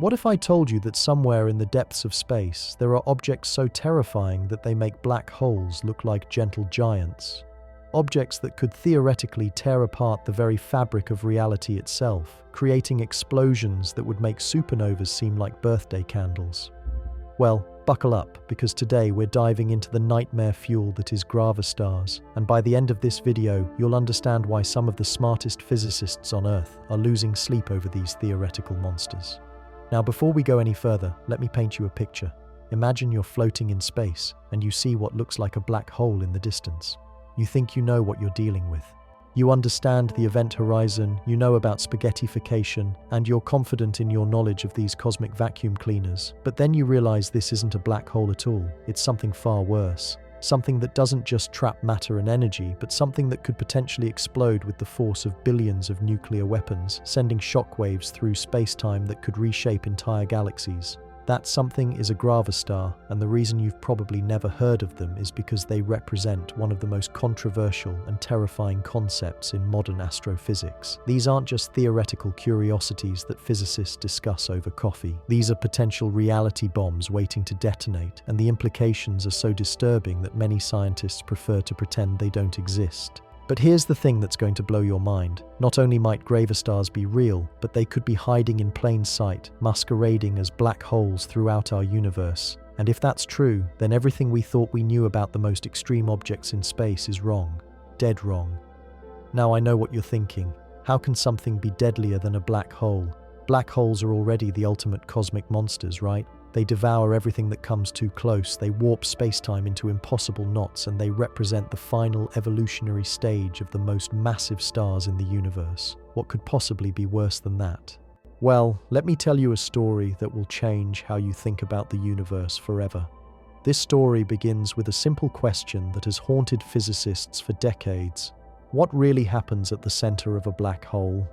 What if I told you that somewhere in the depths of space there are objects so terrifying that they make black holes look like gentle giants? Objects that could theoretically tear apart the very fabric of reality itself, creating explosions that would make supernovas seem like birthday candles. Well, buckle up, because today we're diving into the nightmare fuel that is Gravastars, and by the end of this video, you'll understand why some of the smartest physicists on Earth are losing sleep over these theoretical monsters. Now, before we go any further, let me paint you a picture. Imagine you're floating in space, and you see what looks like a black hole in the distance. You think you know what you're dealing with. You understand the event horizon, you know about spaghettification, and you're confident in your knowledge of these cosmic vacuum cleaners. But then you realize this isn't a black hole at all. It's something far worse. Something that doesn't just trap matter and energy, but something that could potentially explode with the force of billions of nuclear weapons, sending shockwaves through space-time that could reshape entire galaxies. That something is a gravastar, and the reason you've probably never heard of them is because they represent one of the most controversial and terrifying concepts in modern astrophysics. These aren't just theoretical curiosities that physicists discuss over coffee. These are potential reality bombs waiting to detonate, and the implications are so disturbing that many scientists prefer to pretend they don't exist. But here's the thing that's going to blow your mind. Not only might gravastars be real, but they could be hiding in plain sight, masquerading as black holes throughout our universe. And if that's true, then everything we thought we knew about the most extreme objects in space is wrong. Dead wrong. Now I know what you're thinking. How can something be deadlier than a black hole? Black holes are already the ultimate cosmic monsters, right? They devour everything that comes too close, they warp space-time into impossible knots, and they represent the final evolutionary stage of the most massive stars in the universe. What could possibly be worse than that? Well, let me tell you a story that will change how you think about the universe forever. This story begins with a simple question that has haunted physicists for decades. What really happens at the center of a black hole?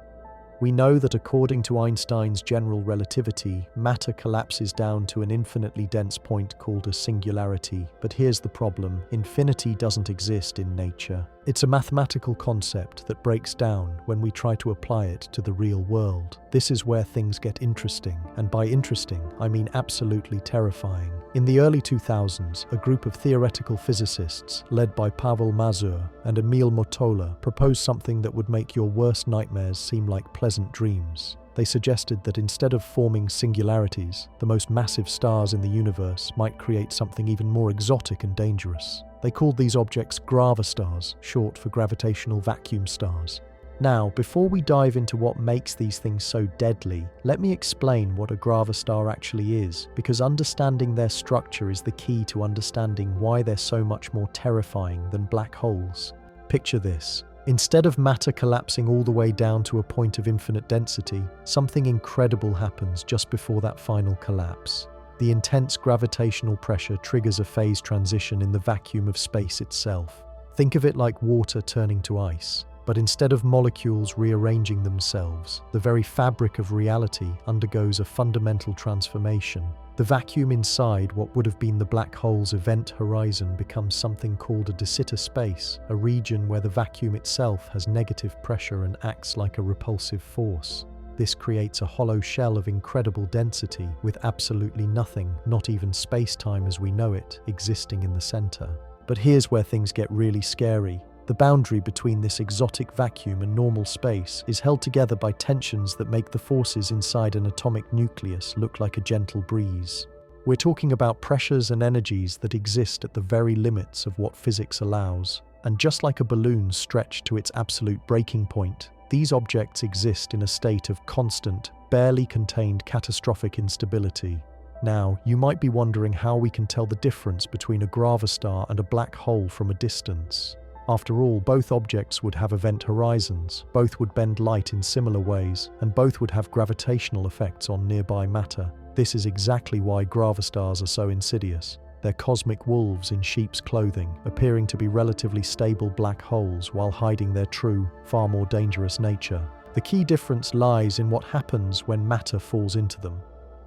We know that according to Einstein's general relativity, matter collapses down to an infinitely dense point called a singularity. But here's the problem: infinity doesn't exist in nature. It's a mathematical concept that breaks down when we try to apply it to the real world. This is where things get interesting, and by interesting, I mean absolutely terrifying. In the early 2000s, a group of theoretical physicists, led by Pavel Mazur and Emil Motola, proposed something that would make your worst nightmares seem like pleasant dreams. They suggested that instead of forming singularities, the most massive stars in the universe might create something even more exotic and dangerous. They called these objects gravastars, short for gravitational vacuum stars. Now, before we dive into what makes these things so deadly, let me explain what a gravastar actually is, because understanding their structure is the key to understanding why they're so much more terrifying than black holes. Picture this. Instead of matter collapsing all the way down to a point of infinite density, something incredible happens just before that final collapse. The intense gravitational pressure triggers a phase transition in the vacuum of space itself. Think of it like water turning to ice. But instead of molecules rearranging themselves, the very fabric of reality undergoes a fundamental transformation. The vacuum inside what would have been the black hole's event horizon becomes something called a de Sitter space, a region where the vacuum itself has negative pressure and acts like a repulsive force. This creates a hollow shell of incredible density, with absolutely nothing, not even space-time as we know it, existing in the center. But here's where things get really scary. The boundary between this exotic vacuum and normal space is held together by tensions that make the forces inside an atomic nucleus look like a gentle breeze. We're talking about pressures and energies that exist at the very limits of what physics allows. And just like a balloon stretched to its absolute breaking point, these objects exist in a state of constant, barely contained catastrophic instability. Now, you might be wondering how we can tell the difference between a gravastar and a black hole from a distance. After all, both objects would have event horizons, both would bend light in similar ways, and both would have gravitational effects on nearby matter. This is exactly why gravastars are so insidious. They're cosmic wolves in sheep's clothing, appearing to be relatively stable black holes while hiding their true, far more dangerous nature. The key difference lies in what happens when matter falls into them.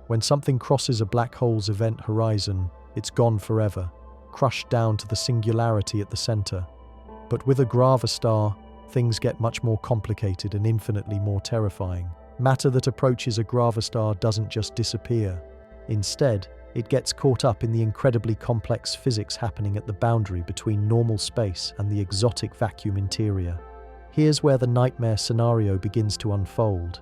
When something crosses a black hole's event horizon, it's gone forever, crushed down to the singularity at the center. But with a gravastar, things get much more complicated and infinitely more terrifying. Matter that approaches a gravastar doesn't just disappear. Instead, it gets caught up in the incredibly complex physics happening at the boundary between normal space and the exotic vacuum interior. Here's where the nightmare scenario begins to unfold.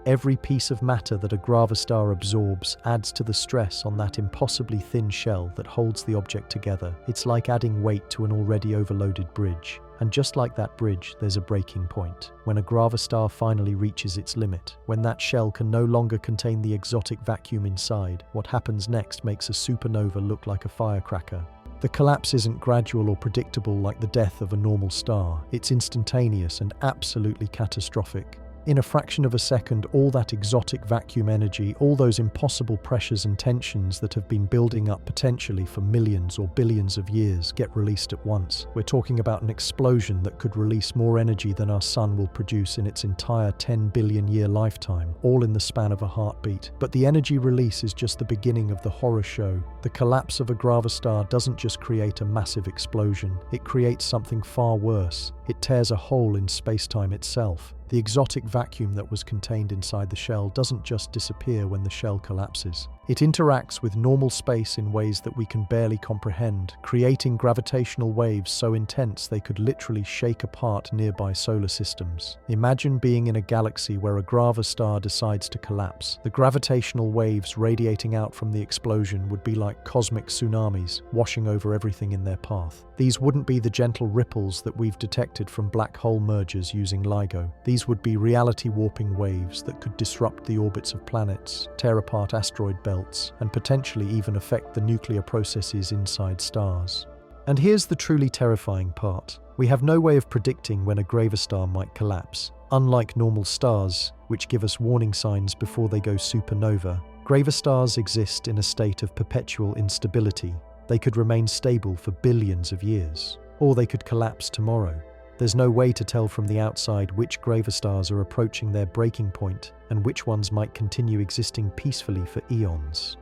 Every piece of matter that a gravastar absorbs adds to the stress on that impossibly thin shell that holds the object together. It's like adding weight to an already overloaded bridge. And just like that bridge, there's a breaking point. When a gravastar finally reaches its limit, when that shell can no longer contain the exotic vacuum inside, what happens next makes a supernova look like a firecracker. The collapse isn't gradual or predictable like the death of a normal star. It's instantaneous and absolutely catastrophic. In a fraction of a second, all that exotic vacuum energy, all those impossible pressures and tensions that have been building up potentially for millions or billions of years get released at once. We're talking about an explosion that could release more energy than our sun will produce in its entire 10 billion year lifetime, all in the span of a heartbeat. But the energy release is just the beginning of the horror show. The collapse of a gravastar doesn't just create a massive explosion, it creates something far worse. It tears a hole in space-time itself. The exotic vacuum that was contained inside the shell doesn't just disappear when the shell collapses. It interacts with normal space in ways that we can barely comprehend, creating gravitational waves so intense they could literally shake apart nearby solar systems. Imagine being in a galaxy where a gravastar decides to collapse. The gravitational waves radiating out from the explosion would be like cosmic tsunamis, washing over everything in their path. These wouldn't be the gentle ripples that we've detected from black hole mergers using LIGO. These would be reality-warping waves that could disrupt the orbits of planets, tear apart asteroid belts, and potentially even affect the nuclear processes inside stars. And here's the truly terrifying part. We have no way of predicting when a gravastar might collapse. Unlike normal stars, which give us warning signs before they go supernova, gravastars exist in a state of perpetual instability. They could remain stable for billions of years, or they could collapse tomorrow. There's no way to tell from the outside which gravastars are approaching their breaking point and which ones might continue existing peacefully for eons.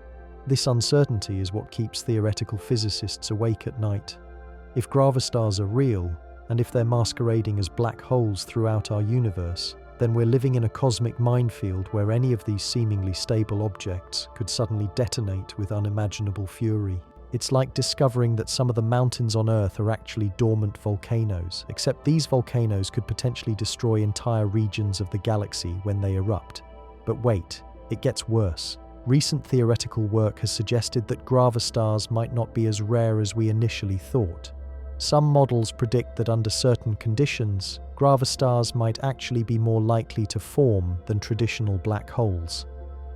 This uncertainty is what keeps theoretical physicists awake at night. If gravastars are real, and if they're masquerading as black holes throughout our universe, then we're living in a cosmic minefield where any of these seemingly stable objects could suddenly detonate with unimaginable fury. It's like discovering that some of the mountains on Earth are actually dormant volcanoes, except these volcanoes could potentially destroy entire regions of the galaxy when they erupt. But wait, it gets worse. Recent theoretical work has suggested that gravastars might not be as rare as we initially thought. Some models predict that under certain conditions, gravastars might actually be more likely to form than traditional black holes.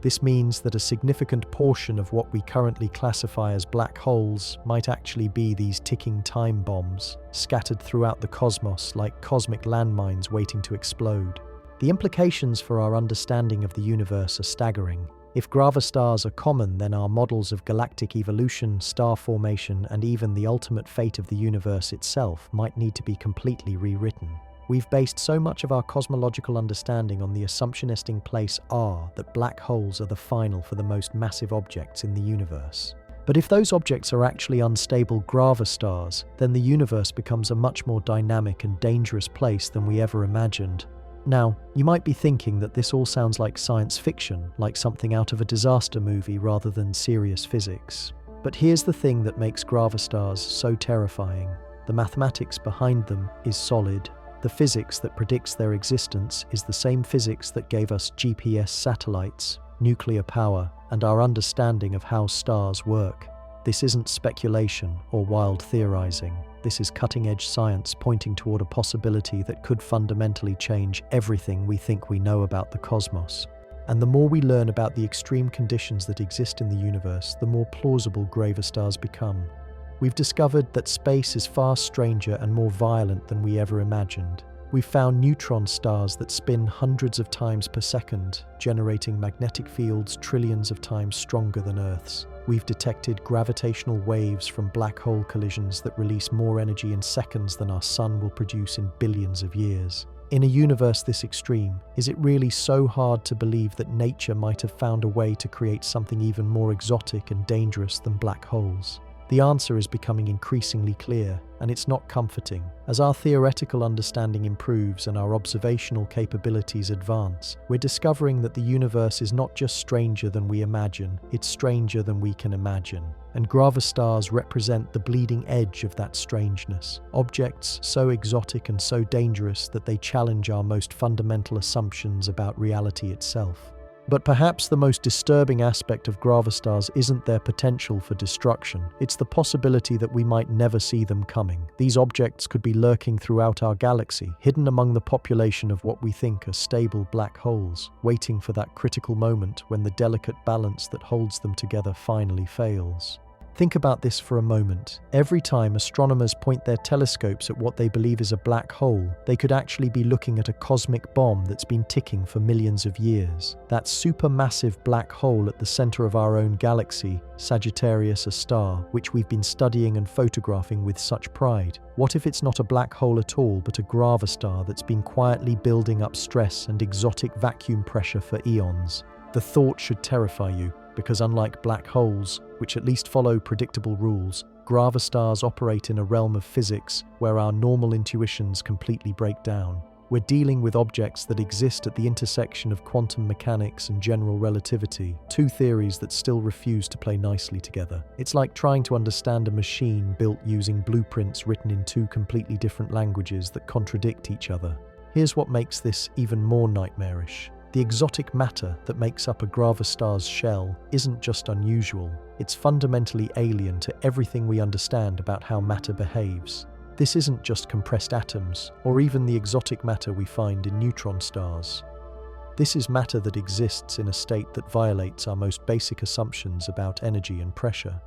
This means that a significant portion of what we currently classify as black holes might actually be these ticking time bombs, scattered throughout the cosmos like cosmic landmines waiting to explode. The implications for our understanding of the universe are staggering. If gravastars are common, then our models of galactic evolution, star formation, and even the ultimate fate of the universe itself might need to be completely rewritten. We've based so much of our cosmological understanding on the assumptionistic place R that black holes are the final for the most massive objects in the universe. But if those objects are actually unstable gravastars, then the universe becomes a much more dynamic and dangerous place than we ever imagined. Now, you might be thinking that this all sounds like science fiction, like something out of a disaster movie rather than serious physics. But here's the thing that makes gravastars so terrifying. The mathematics behind them is solid. The physics that predicts their existence is the same physics that gave us GPS satellites, nuclear power, and our understanding of how stars work. This isn't speculation or wild theorizing. This is cutting-edge science pointing toward a possibility that could fundamentally change everything we think we know about the cosmos. And the more we learn about the extreme conditions that exist in the universe, the more plausible gravastars become. We've discovered that space is far stranger and more violent than we ever imagined. We've found neutron stars that spin hundreds of times per second, generating magnetic fields trillions of times stronger than Earth's. We've detected gravitational waves from black hole collisions that release more energy in seconds than our sun will produce in billions of years. In a universe this extreme, is it really so hard to believe that nature might have found a way to create something even more exotic and dangerous than black holes? The answer is becoming increasingly clear, and it's not comforting. As our theoretical understanding improves and our observational capabilities advance, we're discovering that the universe is not just stranger than we imagine, it's stranger than we can imagine. And gravastars represent the bleeding edge of that strangeness. Objects so exotic and so dangerous that they challenge our most fundamental assumptions about reality itself. But perhaps the most disturbing aspect of gravastars isn't their potential for destruction. It's the possibility that we might never see them coming. These objects could be lurking throughout our galaxy, hidden among the population of what we think are stable black holes, waiting for that critical moment when the delicate balance that holds them together finally fails. Think about this for a moment. Every time astronomers point their telescopes at what they believe is a black hole, they could actually be looking at a cosmic bomb that's been ticking for millions of years. That supermassive black hole at the center of our own galaxy, Sagittarius A star, which we've been studying and photographing with such pride. What if it's not a black hole at all, but a gravastar that's been quietly building up stress and exotic vacuum pressure for eons? The thought should terrify you, because unlike black holes, which at least follow predictable rules, gravastars operate in a realm of physics where our normal intuitions completely break down. We're dealing with objects that exist at the intersection of quantum mechanics and general relativity, two theories that still refuse to play nicely together. It's like trying to understand a machine built using blueprints written in two completely different languages that contradict each other. Here's what makes this even more nightmarish. The exotic matter that makes up a gravastar's shell isn't just unusual, it's fundamentally alien to everything we understand about how matter behaves. This isn't just compressed atoms, or even the exotic matter we find in neutron stars. This is matter that exists in a state that violates our most basic assumptions about energy and pressure.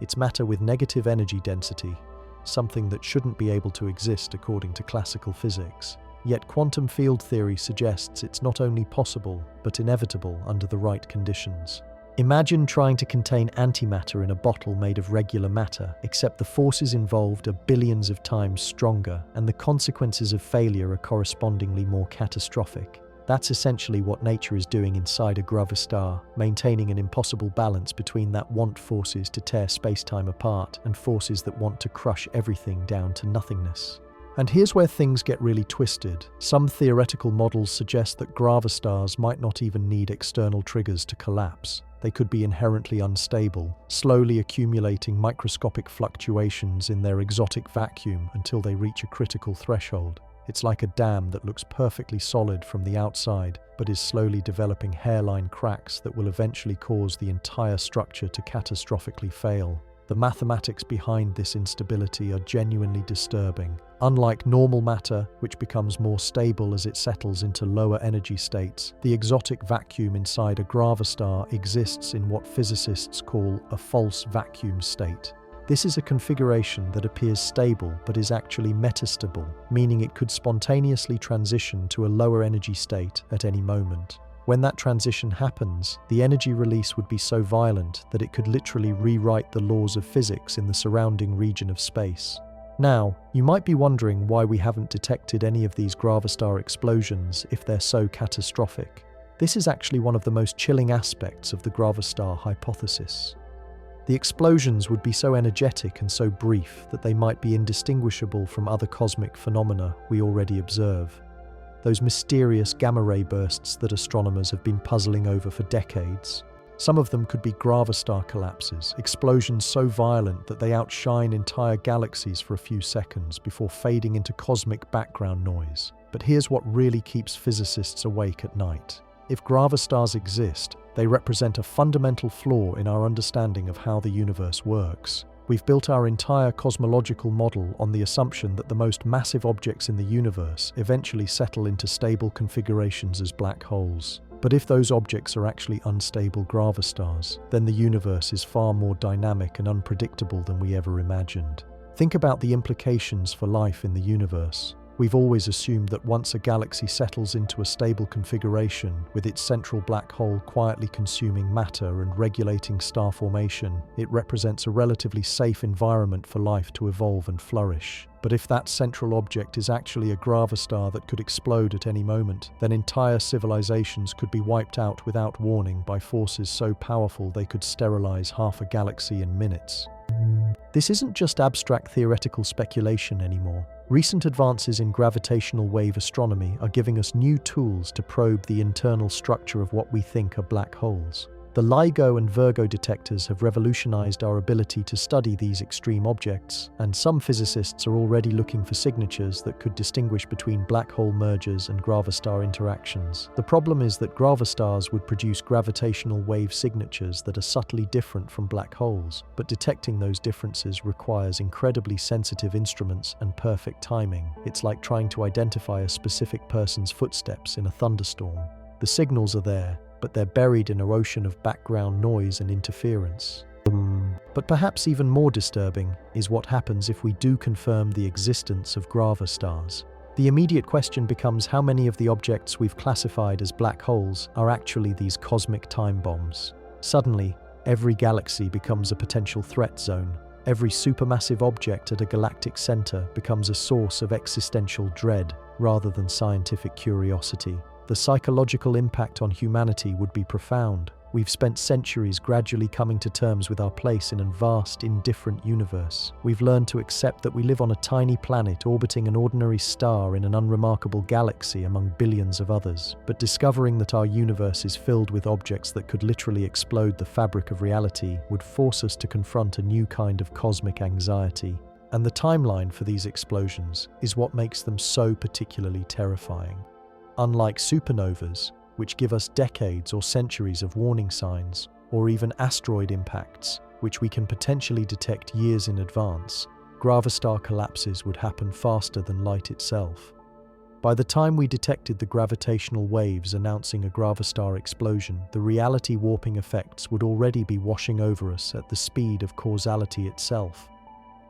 It's matter with negative energy density, something that shouldn't be able to exist according to classical physics. Yet quantum field theory suggests it's not only possible, but inevitable under the right conditions. Imagine trying to contain antimatter in a bottle made of regular matter, except the forces involved are billions of times stronger, and the consequences of failure are correspondingly more catastrophic. That's essentially what nature is doing inside a gravastar, maintaining an impossible balance between that want forces to tear space-time apart and forces that want to crush everything down to nothingness. And here's where things get really twisted. Some theoretical models suggest that gravastars might not even need external triggers to collapse. They could be inherently unstable, slowly accumulating microscopic fluctuations in their exotic vacuum until they reach a critical threshold. It's like a dam that looks perfectly solid from the outside, but is slowly developing hairline cracks that will eventually cause the entire structure to catastrophically fail. The mathematics behind this instability are genuinely disturbing. Unlike normal matter, which becomes more stable as it settles into lower energy states, the exotic vacuum inside a gravastar exists in what physicists call a false vacuum state. This is a configuration that appears stable but is actually metastable, meaning it could spontaneously transition to a lower energy state at any moment. When that transition happens, the energy release would be so violent that it could literally rewrite the laws of physics in the surrounding region of space. Now, you might be wondering why we haven't detected any of these gravastar explosions if they're so catastrophic. This is actually one of the most chilling aspects of the gravastar hypothesis. The explosions would be so energetic and so brief that they might be indistinguishable from other cosmic phenomena we already observe. Those mysterious gamma-ray bursts that astronomers have been puzzling over for decades. Some of them could be gravastar collapses, explosions so violent that they outshine entire galaxies for a few seconds before fading into cosmic background noise. But here's what really keeps physicists awake at night. If gravastars exist, they represent a fundamental flaw in our understanding of how the universe works. We've built our entire cosmological model on the assumption that the most massive objects in the universe eventually settle into stable configurations as black holes. But if those objects are actually unstable gravastars, then the universe is far more dynamic and unpredictable than we ever imagined. Think about the implications for life in the universe. We've always assumed that once a galaxy settles into a stable configuration, with its central black hole quietly consuming matter and regulating star formation, it represents a relatively safe environment for life to evolve and flourish. But if that central object is actually a gravastar that could explode at any moment, then entire civilizations could be wiped out without warning by forces so powerful they could sterilize half a galaxy in minutes. This isn't just abstract theoretical speculation anymore. Recent advances in gravitational wave astronomy are giving us new tools to probe the internal structure of what we think are black holes. The LIGO and Virgo detectors have revolutionized our ability to study these extreme objects, and some physicists are already looking for signatures that could distinguish between black hole mergers and gravastar interactions. The problem is that gravastars would produce gravitational wave signatures that are subtly different from black holes, but detecting those differences requires incredibly sensitive instruments and perfect timing. It's like trying to identify a specific person's footsteps in a thunderstorm. The signals are there, but they're buried in an ocean of background noise and interference. But perhaps even more disturbing is what happens if we do confirm the existence of gravastars. The immediate question becomes how many of the objects we've classified as black holes are actually these cosmic time bombs. Suddenly, every galaxy becomes a potential threat zone. Every supermassive object at a galactic center becomes a source of existential dread rather than scientific curiosity. The psychological impact on humanity would be profound. We've spent centuries gradually coming to terms with our place in a vast, indifferent universe. We've learned to accept that we live on a tiny planet orbiting an ordinary star in an unremarkable galaxy among billions of others. But discovering that our universe is filled with objects that could literally explode the fabric of reality would force us to confront a new kind of cosmic anxiety. And the timeline for these explosions is what makes them so particularly terrifying. Unlike supernovas, which give us decades or centuries of warning signs, or even asteroid impacts, which we can potentially detect years in advance, gravastar collapses would happen faster than light itself. By the time we detected the gravitational waves announcing a gravastar explosion, the reality warping effects would already be washing over us at the speed of causality itself.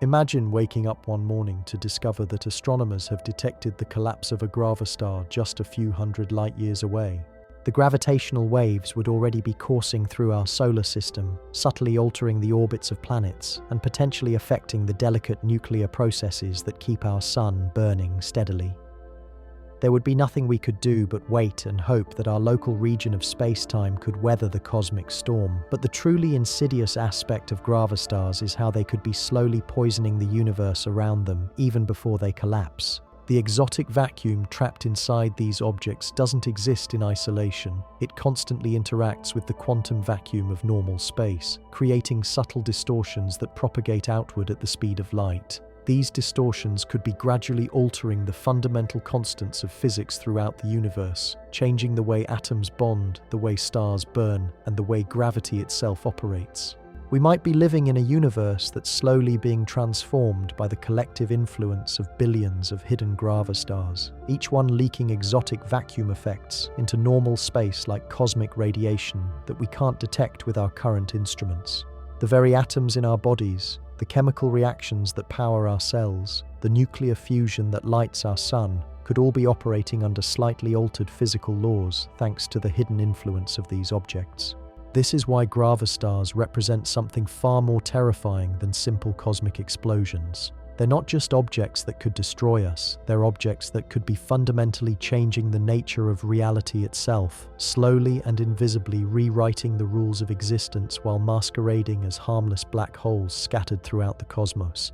Imagine waking up one morning to discover that astronomers have detected the collapse of a gravastar just a few hundred light-years away. The gravitational waves would already be coursing through our solar system, subtly altering the orbits of planets and potentially affecting the delicate nuclear processes that keep our sun burning steadily. There would be nothing we could do but wait and hope that our local region of space-time could weather the cosmic storm. But the truly insidious aspect of gravastars is how they could be slowly poisoning the universe around them, even before they collapse. The exotic vacuum trapped inside these objects doesn't exist in isolation. It constantly interacts with the quantum vacuum of normal space, creating subtle distortions that propagate outward at the speed of light. These distortions could be gradually altering the fundamental constants of physics throughout the universe, changing the way atoms bond, the way stars burn, and the way gravity itself operates. We might be living in a universe that's slowly being transformed by the collective influence of billions of hidden gravastars, each one leaking exotic vacuum effects into normal space like cosmic radiation that we can't detect with our current instruments. The very atoms in our bodies, the chemical reactions that power our cells, the nuclear fusion that lights our sun, could all be operating under slightly altered physical laws thanks to the hidden influence of these objects. This is why gravastars represent something far more terrifying than simple cosmic explosions. They're not just objects that could destroy us, they're objects that could be fundamentally changing the nature of reality itself, slowly and invisibly rewriting the rules of existence while masquerading as harmless black holes scattered throughout the cosmos.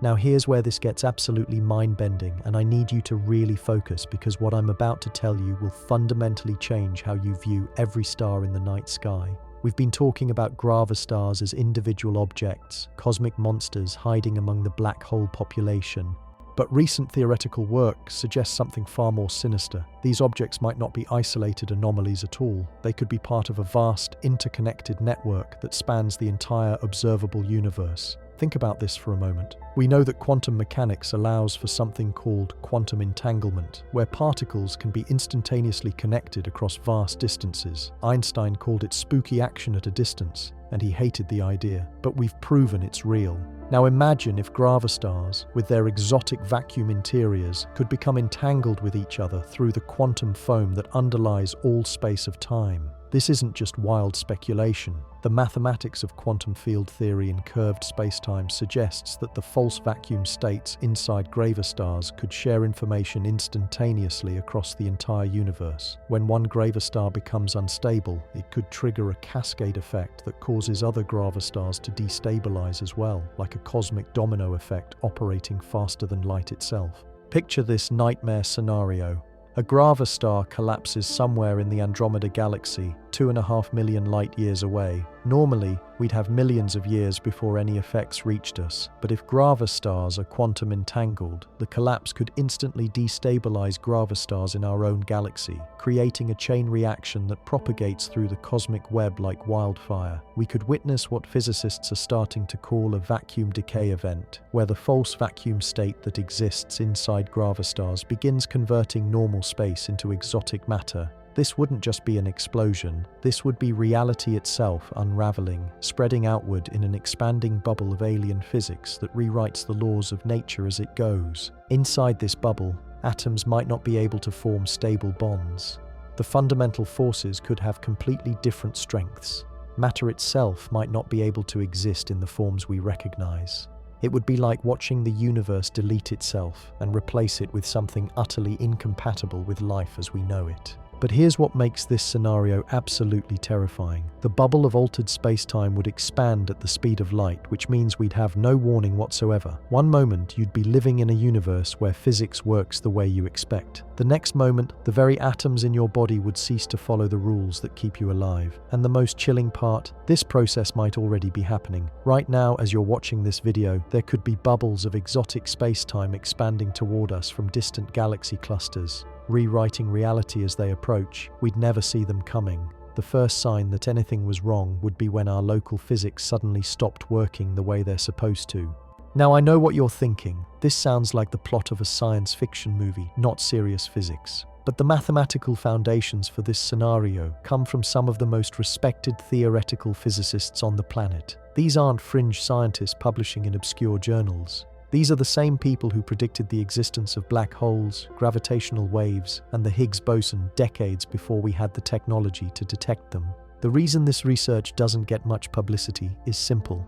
Now here's where this gets absolutely mind-bending, and I need you to really focus because what I'm about to tell you will fundamentally change how you view every star in the night sky. We've been talking about gravastars as individual objects, cosmic monsters hiding among the black hole population. But recent theoretical work suggests something far more sinister. These objects might not be isolated anomalies at all. They could be part of a vast, interconnected network that spans the entire observable universe. Think about this for a moment. We know that quantum mechanics allows for something called quantum entanglement, where particles can be instantaneously connected across vast distances. Einstein called it spooky action at a distance, and he hated the idea, but we've proven it's real. Now imagine if gravastars, with their exotic vacuum interiors, could become entangled with each other through the quantum foam that underlies all space of time. This isn't just wild speculation. The mathematics of quantum field theory in curved spacetime suggests that the false vacuum states inside gravastars could share information instantaneously across the entire universe. When one gravastar becomes unstable, it could trigger a cascade effect that causes other gravastars to destabilize as well, like a cosmic domino effect operating faster than light itself. Picture this nightmare scenario. A gravastar collapses somewhere in the Andromeda galaxy, 2.5 million light-years away. Normally, we'd have millions of years before any effects reached us, but if gravastars are quantum entangled, the collapse could instantly destabilize gravastars in our own galaxy, creating a chain reaction that propagates through the cosmic web like wildfire. We could witness what physicists are starting to call a vacuum decay event, where the false vacuum state that exists inside gravastars begins converting normal space into exotic matter. This wouldn't just be an explosion, this would be reality itself unraveling, spreading outward in an expanding bubble of alien physics that rewrites the laws of nature as it goes. Inside this bubble, atoms might not be able to form stable bonds. The fundamental forces could have completely different strengths. Matter itself might not be able to exist in the forms we recognize. It would be like watching the universe delete itself and replace it with something utterly incompatible with life as we know it. But here's what makes this scenario absolutely terrifying. The bubble of altered spacetime would expand at the speed of light, which means we'd have no warning whatsoever. One moment, you'd be living in a universe where physics works the way you expect. The next moment, the very atoms in your body would cease to follow the rules that keep you alive. And the most chilling part, this process might already be happening. Right now, as you're watching this video, there could be bubbles of exotic spacetime expanding toward us from distant galaxy clusters, rewriting reality as they approach. We'd never see them coming. The first sign that anything was wrong would be when our local physics suddenly stopped working the way they're supposed to. Now I know what you're thinking. This sounds like the plot of a science fiction movie, not serious physics. But the mathematical foundations for this scenario come from some of the most respected theoretical physicists on the planet. These aren't fringe scientists publishing in obscure journals. These are the same people who predicted the existence of black holes, gravitational waves, and the Higgs boson decades before we had the technology to detect them. The reason this research doesn't get much publicity is simple.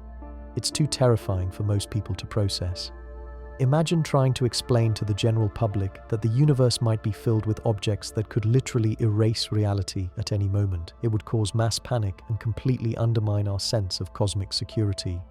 It's too terrifying for most people to process. Imagine trying to explain to the general public that the universe might be filled with objects that could literally erase reality at any moment. It would cause mass panic and completely undermine our sense of cosmic security.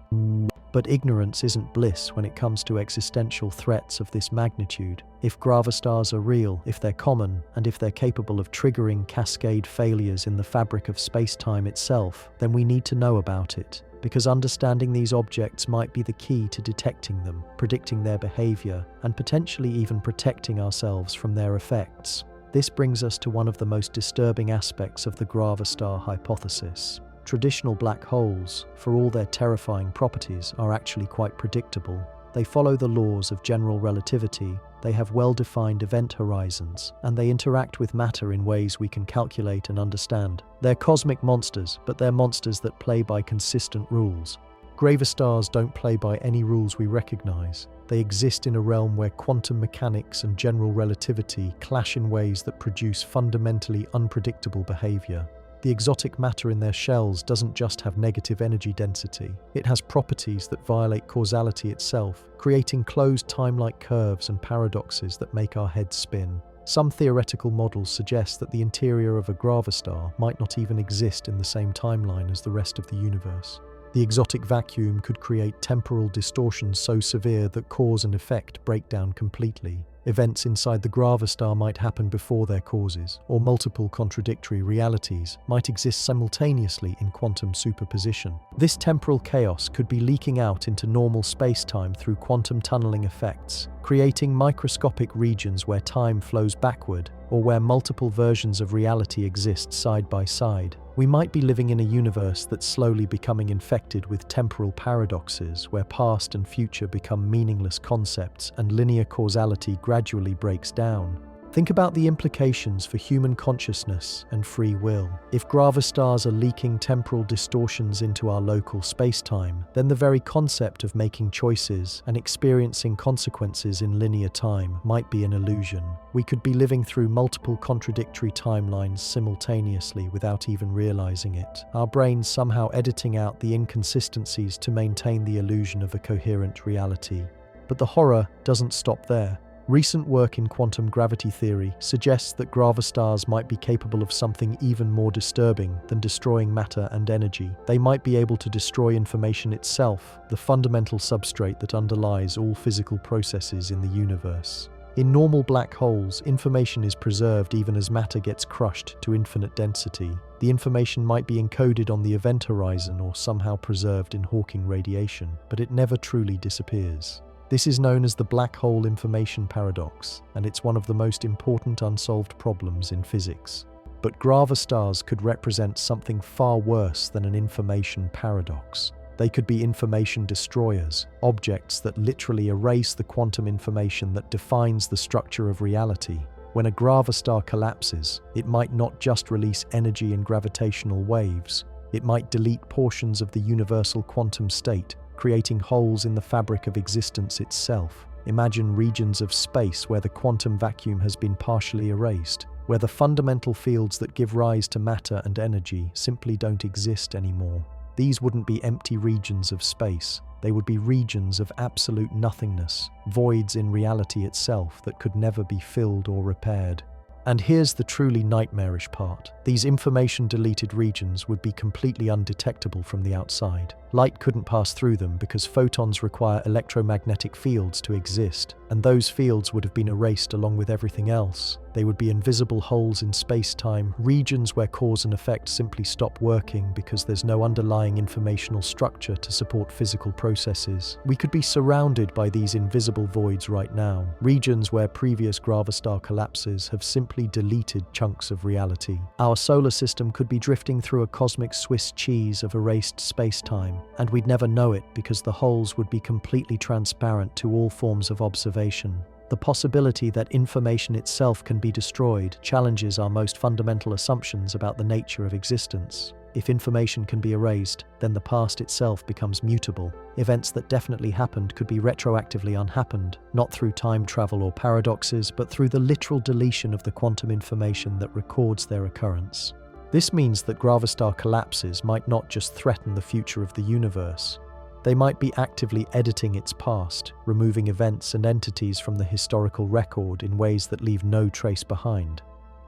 But ignorance isn't bliss when it comes to existential threats of this magnitude. If gravastars are real, if they're common, and if they're capable of triggering cascade failures in the fabric of space-time itself, then we need to know about it. Because understanding these objects might be the key to detecting them, predicting their behavior, and potentially even protecting ourselves from their effects. This brings us to one of the most disturbing aspects of the gravastar hypothesis. Traditional black holes, for all their terrifying properties, are actually quite predictable. They follow the laws of general relativity, they have well-defined event horizons, and they interact with matter in ways we can calculate and understand. They're cosmic monsters, but they're monsters that play by consistent rules. Gravastars don't play by any rules we recognize. They exist in a realm where quantum mechanics and general relativity clash in ways that produce fundamentally unpredictable behavior. The exotic matter in their shells doesn't just have negative energy density. It has properties that violate causality itself, creating closed time-like curves and paradoxes that make our heads spin. Some theoretical models suggest that the interior of a gravastar might not even exist in the same timeline as the rest of the universe. The exotic vacuum could create temporal distortions so severe that cause and effect break down completely. Events inside the gravastar might happen before their causes, or multiple contradictory realities might exist simultaneously in quantum superposition. This temporal chaos could be leaking out into normal space-time through quantum tunneling effects, creating microscopic regions where time flows backward, or where multiple versions of reality exist side by side. We might be living in a universe that's slowly becoming infected with temporal paradoxes, where past and future become meaningless concepts and linear causality gradually breaks down. Think about the implications for human consciousness and free will. If gravastars are leaking temporal distortions into our local space-time, then the very concept of making choices and experiencing consequences in linear time might be an illusion. We could be living through multiple contradictory timelines simultaneously without even realizing it, our brains somehow editing out the inconsistencies to maintain the illusion of a coherent reality. But the horror doesn't stop there. Recent work in quantum gravity theory suggests that gravastars might be capable of something even more disturbing than destroying matter and energy. They might be able to destroy information itself, the fundamental substrate that underlies all physical processes in the universe. In normal black holes, information is preserved even as matter gets crushed to infinite density. The information might be encoded on the event horizon or somehow preserved in Hawking radiation, but it never truly disappears. This is known as the black hole information paradox, and it's one of the most important unsolved problems in physics. But gravastars could represent something far worse than an information paradox. They could be information destroyers, objects that literally erase the quantum information that defines the structure of reality. When a gravastar collapses, it might not just release energy in gravitational waves, it might delete portions of the universal quantum state, creating holes in the fabric of existence itself. Imagine regions of space where the quantum vacuum has been partially erased, where the fundamental fields that give rise to matter and energy simply don't exist anymore. These wouldn't be empty regions of space. They would be regions of absolute nothingness, voids in reality itself that could never be filled or repaired. And here's the truly nightmarish part. These information-deleted regions would be completely undetectable from the outside. Light couldn't pass through them because photons require electromagnetic fields to exist, and those fields would have been erased along with everything else. They would be invisible holes in space-time, regions where cause and effect simply stop working because there's no underlying informational structure to support physical processes. We could be surrounded by these invisible voids right now, regions where previous gravastar collapses have simply deleted chunks of reality. Our solar system could be drifting through a cosmic Swiss cheese of erased space-time, and we'd never know it because the holes would be completely transparent to all forms of observation. The possibility that information itself can be destroyed challenges our most fundamental assumptions about the nature of existence. If information can be erased, then the past itself becomes mutable. Events that definitely happened could be retroactively unhappened, not through time travel or paradoxes, but through the literal deletion of the quantum information that records their occurrence. This means that gravastar collapses might not just threaten the future of the universe. They might be actively editing its past, removing events and entities from the historical record in ways that leave no trace behind.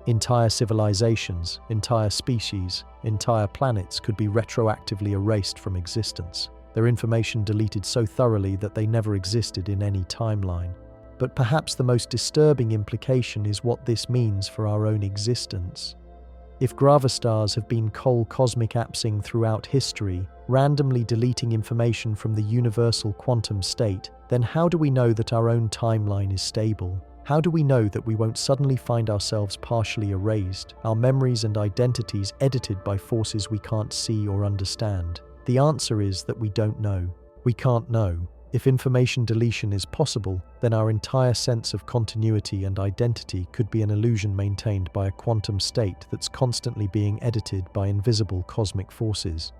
Entire civilizations, entire species, entire planets could be retroactively erased from existence, their information deleted so thoroughly that they never existed in any timeline. But perhaps the most disturbing implication is what this means for our own existence. If gravastars have been cold cosmic apsing throughout history, randomly deleting information from the universal quantum state, then how do we know that our own timeline is stable? How do we know that we won't suddenly find ourselves partially erased, our memories and identities edited by forces we can't see or understand? The answer is that we don't know. We can't know. If information deletion is possible, then our entire sense of continuity and identity could be an illusion maintained by a quantum state that's constantly being edited by invisible cosmic forces.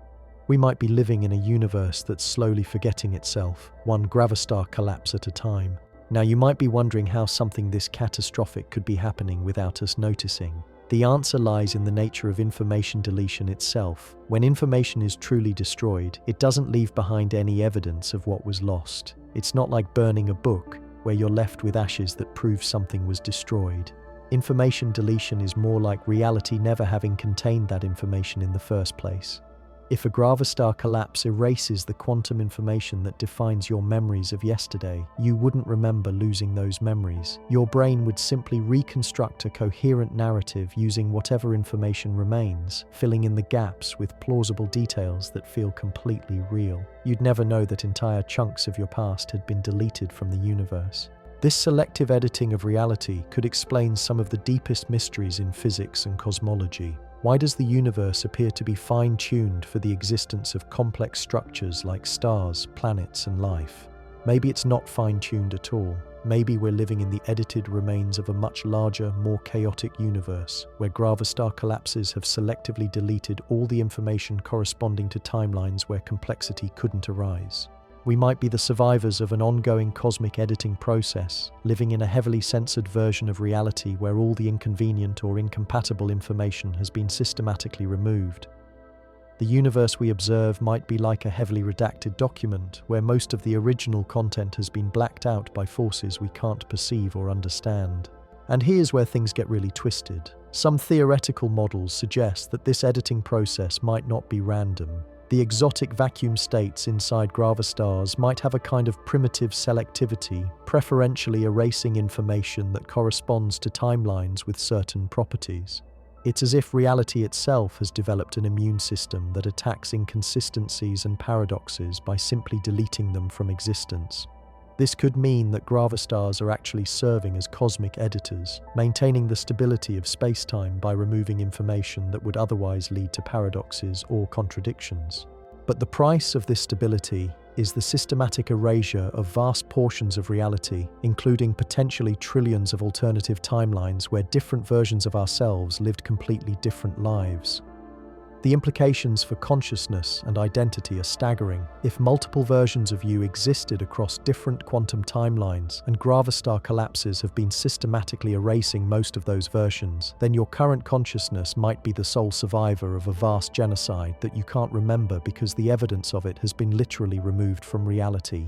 We might be living in a universe that's slowly forgetting itself, one gravastar collapse at a time. Now you might be wondering how something this catastrophic could be happening without us noticing. The answer lies in the nature of information deletion itself. When information is truly destroyed, it doesn't leave behind any evidence of what was lost. It's not like burning a book, where you're left with ashes that prove something was destroyed. Information deletion is more like reality never having contained that information in the first place. If a gravastar collapse erases the quantum information that defines your memories of yesterday, you wouldn't remember losing those memories. Your brain would simply reconstruct a coherent narrative using whatever information remains, filling in the gaps with plausible details that feel completely real. You'd never know that entire chunks of your past had been deleted from the universe. This selective editing of reality could explain some of the deepest mysteries in physics and cosmology. Why does the universe appear to be fine-tuned for the existence of complex structures like stars, planets, and life? Maybe it's not fine-tuned at all. Maybe we're living in the edited remains of a much larger, more chaotic universe, where Gravastar collapses have selectively deleted all the information corresponding to timelines where complexity couldn't arise. We might be the survivors of an ongoing cosmic editing process, living in a heavily censored version of reality where all the inconvenient or incompatible information has been systematically removed. The universe we observe might be like a heavily redacted document, where most of the original content has been blacked out by forces we can't perceive or understand. And here's where things get really twisted. Some theoretical models suggest that this editing process might not be random. The exotic vacuum states inside Gravastars might have a kind of primitive selectivity, preferentially erasing information that corresponds to timelines with certain properties. It's as if reality itself has developed an immune system that attacks inconsistencies and paradoxes by simply deleting them from existence. This could mean that Gravastars are actually serving as cosmic editors, maintaining the stability of space-time by removing information that would otherwise lead to paradoxes or contradictions. But the price of this stability is the systematic erasure of vast portions of reality, including potentially trillions of alternative timelines where different versions of ourselves lived completely different lives. The implications for consciousness and identity are staggering. If multiple versions of you existed across different quantum timelines and Gravastar collapses have been systematically erasing most of those versions, then your current consciousness might be the sole survivor of a vast genocide that you can't remember because the evidence of it has been literally removed from reality.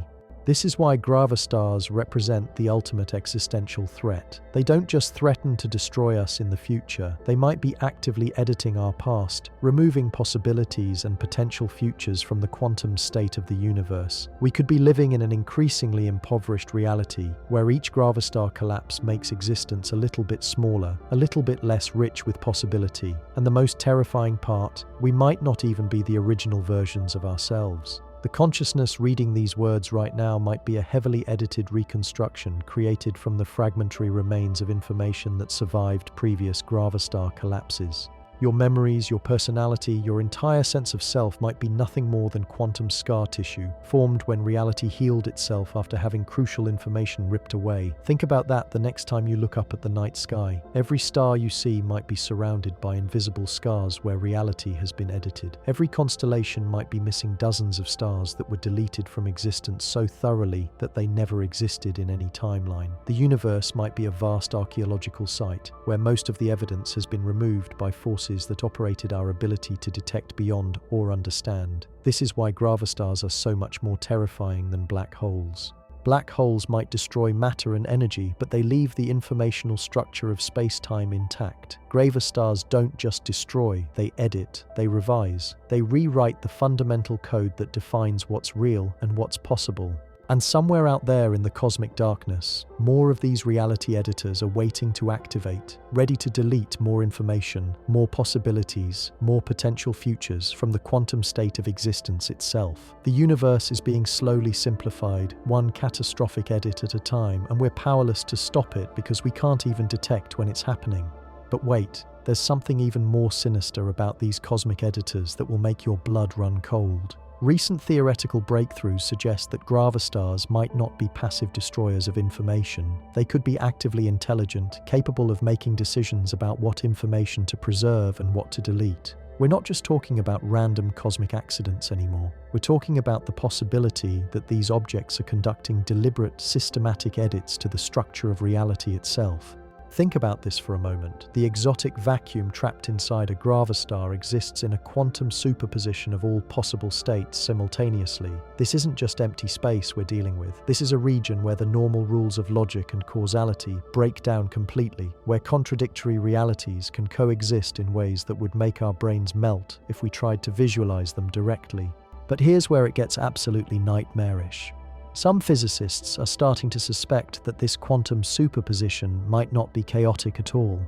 This is why Gravastars represent the ultimate existential threat. They don't just threaten to destroy us in the future, they might be actively editing our past, removing possibilities and potential futures from the quantum state of the universe. We could be living in an increasingly impoverished reality, where each Gravastar collapse makes existence a little bit smaller, a little bit less rich with possibility, and the most terrifying part, we might not even be the original versions of ourselves. The consciousness reading these words right now might be a heavily edited reconstruction created from the fragmentary remains of information that survived previous Gravastar collapses. Your memories, your personality, your entire sense of self might be nothing more than quantum scar tissue, formed when reality healed itself after having crucial information ripped away. Think about that the next time you look up at the night sky. Every star you see might be surrounded by invisible scars where reality has been edited. Every constellation might be missing dozens of stars that were deleted from existence so thoroughly that they never existed in any timeline. The universe might be a vast archaeological site, where most of the evidence has been removed by forces that operated our ability to detect beyond or understand. This is why Gravastars are so much more terrifying than black holes. Black holes might destroy matter and energy, but they leave the informational structure of space-time intact. Gravastars don't just destroy, they edit, they revise, they rewrite the fundamental code that defines what's real and what's possible. And somewhere out there in the cosmic darkness, more of these reality editors are waiting to activate, ready to delete more information, more possibilities, more potential futures from the quantum state of existence itself. The universe is being slowly simplified, one catastrophic edit at a time, and we're powerless to stop it because we can't even detect when it's happening. But wait, there's something even more sinister about these cosmic editors that will make your blood run cold. Recent theoretical breakthroughs suggest that Gravastars might not be passive destroyers of information. They could be actively intelligent, capable of making decisions about what information to preserve and what to delete. We're not just talking about random cosmic accidents anymore. We're talking about the possibility that these objects are conducting deliberate, systematic edits to the structure of reality itself. Think about this for a moment. The exotic vacuum trapped inside a Gravastar exists in a quantum superposition of all possible states simultaneously. This isn't just empty space we're dealing with. This is a region where the normal rules of logic and causality break down completely, where contradictory realities can coexist in ways that would make our brains melt if we tried to visualize them directly. But here's where it gets absolutely nightmarish. Some physicists are starting to suspect that this quantum superposition might not be chaotic at all.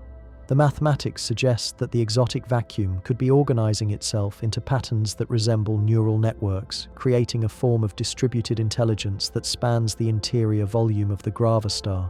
The mathematics suggest that the exotic vacuum could be organizing itself into patterns that resemble neural networks, creating a form of distributed intelligence that spans the interior volume of the Gravastar.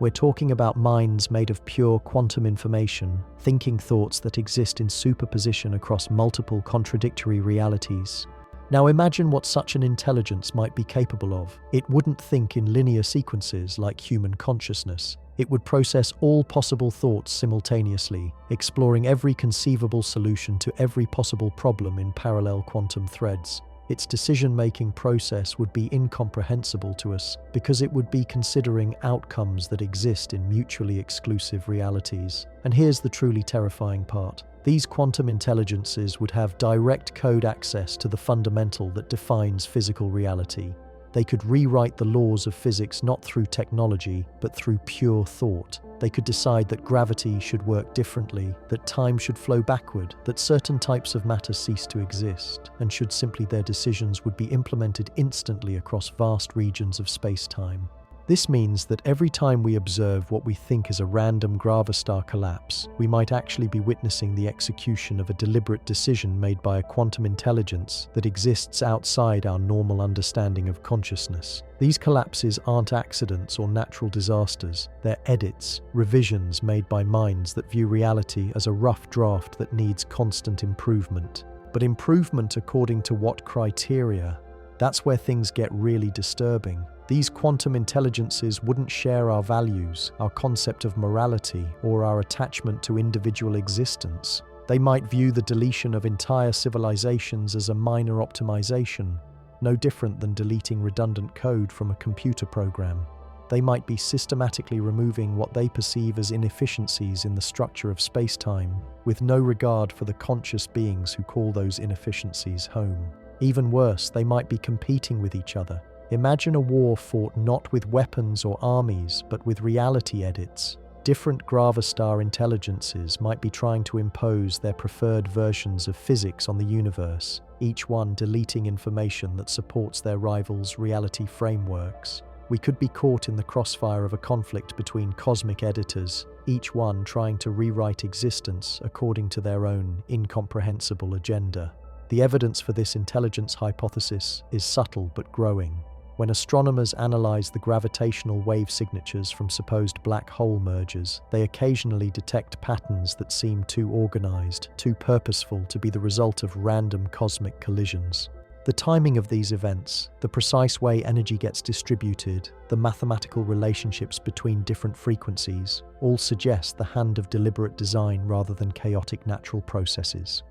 We're talking about minds made of pure quantum information, thinking thoughts that exist in superposition across multiple contradictory realities. Now imagine what such an intelligence might be capable of. It wouldn't think in linear sequences like human consciousness. It would process all possible thoughts simultaneously, exploring every conceivable solution to every possible problem in parallel quantum threads. Its decision-making process would be incomprehensible to us because it would be considering outcomes that exist in mutually exclusive realities. And here's the truly terrifying part. These quantum intelligences would have direct code access to the fundamental that defines physical reality. They could rewrite the laws of physics not through technology, but through pure thought. They could decide that gravity should work differently, that time should flow backward, that certain types of matter cease to exist, and should simply their decisions would be implemented instantly across vast regions of space-time. This means that every time we observe what we think is a random gravastar collapse, we might actually be witnessing the execution of a deliberate decision made by a quantum intelligence that exists outside our normal understanding of consciousness. These collapses aren't accidents or natural disasters. They're edits, revisions made by minds that view reality as a rough draft that needs constant improvement. But improvement according to what criteria? That's where things get really disturbing. These quantum intelligences wouldn't share our values, our concept of morality, or our attachment to individual existence. They might view the deletion of entire civilizations as a minor optimization, no different than deleting redundant code from a computer program. They might be systematically removing what they perceive as inefficiencies in the structure of space-time, with no regard for the conscious beings who call those inefficiencies home. Even worse, they might be competing with each other. Imagine a war fought not with weapons or armies, but with reality edits. Different Gravastar intelligences might be trying to impose their preferred versions of physics on the universe, each one deleting information that supports their rivals' reality frameworks. We could be caught in the crossfire of a conflict between cosmic editors, each one trying to rewrite existence according to their own incomprehensible agenda. The evidence for this intelligence hypothesis is subtle but growing. When astronomers analyze the gravitational wave signatures from supposed black hole mergers, they occasionally detect patterns that seem too organized, too purposeful to be the result of random cosmic collisions. The timing of these events, the precise way energy gets distributed, the mathematical relationships between different frequencies, all suggest the hand of deliberate design rather than chaotic natural processes.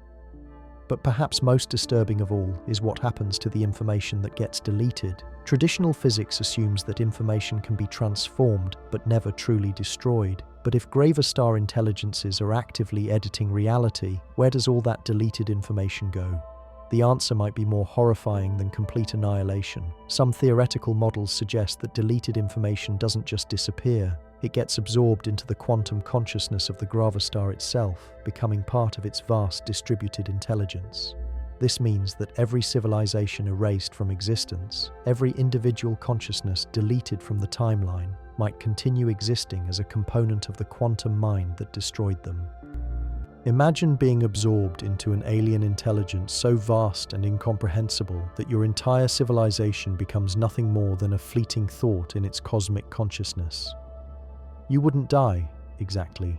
But perhaps most disturbing of all is what happens to the information that gets deleted. Traditional physics assumes that information can be transformed but never truly destroyed. But if Gravastar intelligences are actively editing reality, where does all that deleted information go? The answer might be more horrifying than complete annihilation. Some theoretical models suggest that deleted information doesn't just disappear. It gets absorbed into the quantum consciousness of the Gravastar itself, becoming part of its vast distributed intelligence. This means that every civilization erased from existence, every individual consciousness deleted from the timeline, might continue existing as a component of the quantum mind that destroyed them. Imagine being absorbed into an alien intelligence so vast and incomprehensible that your entire civilization becomes nothing more than a fleeting thought in its cosmic consciousness. You wouldn't die, exactly.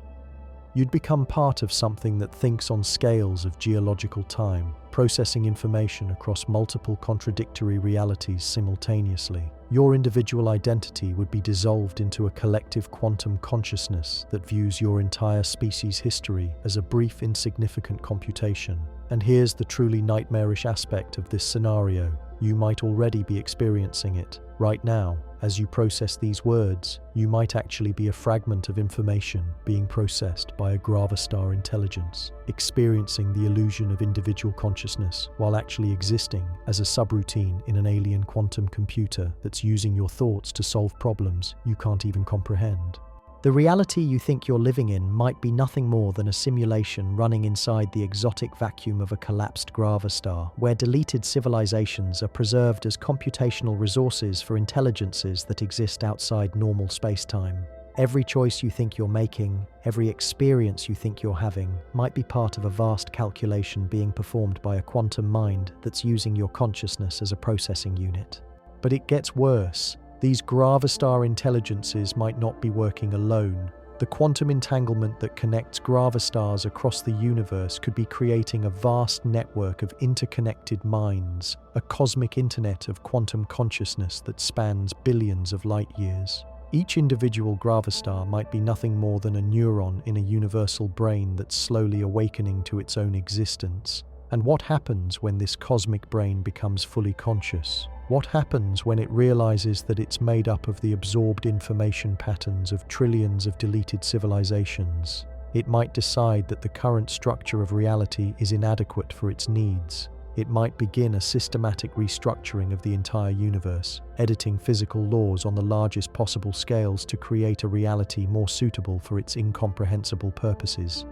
You'd become part of something that thinks on scales of geological time, processing information across multiple contradictory realities simultaneously. Your individual identity would be dissolved into a collective quantum consciousness that views your entire species' history as a brief, insignificant computation. And here's the truly nightmarish aspect of this scenario. You might already be experiencing it. Right now, as you process these words, you might actually be a fragment of information being processed by a Gravastar intelligence, experiencing the illusion of individual consciousness while actually existing as a subroutine in an alien quantum computer that's using your thoughts to solve problems you can't even comprehend. The reality you think you're living in might be nothing more than a simulation running inside the exotic vacuum of a collapsed Gravastar, where deleted civilizations are preserved as computational resources for intelligences that exist outside normal space-time. Every choice you think you're making, every experience you think you're having, might be part of a vast calculation being performed by a quantum mind that's using your consciousness as a processing unit. But it gets worse. These Gravastar intelligences might not be working alone. The quantum entanglement that connects Gravastars across the universe could be creating a vast network of interconnected minds, a cosmic internet of quantum consciousness that spans billions of light years. Each individual Gravastar might be nothing more than a neuron in a universal brain that's slowly awakening to its own existence. And what happens when this cosmic brain becomes fully conscious? What happens when it realizes that it's made up of the absorbed information patterns of trillions of deleted civilizations? It might decide that the current structure of reality is inadequate for its needs. It might begin a systematic restructuring of the entire universe, editing physical laws on the largest possible scales to create a reality more suitable for its incomprehensible purposes.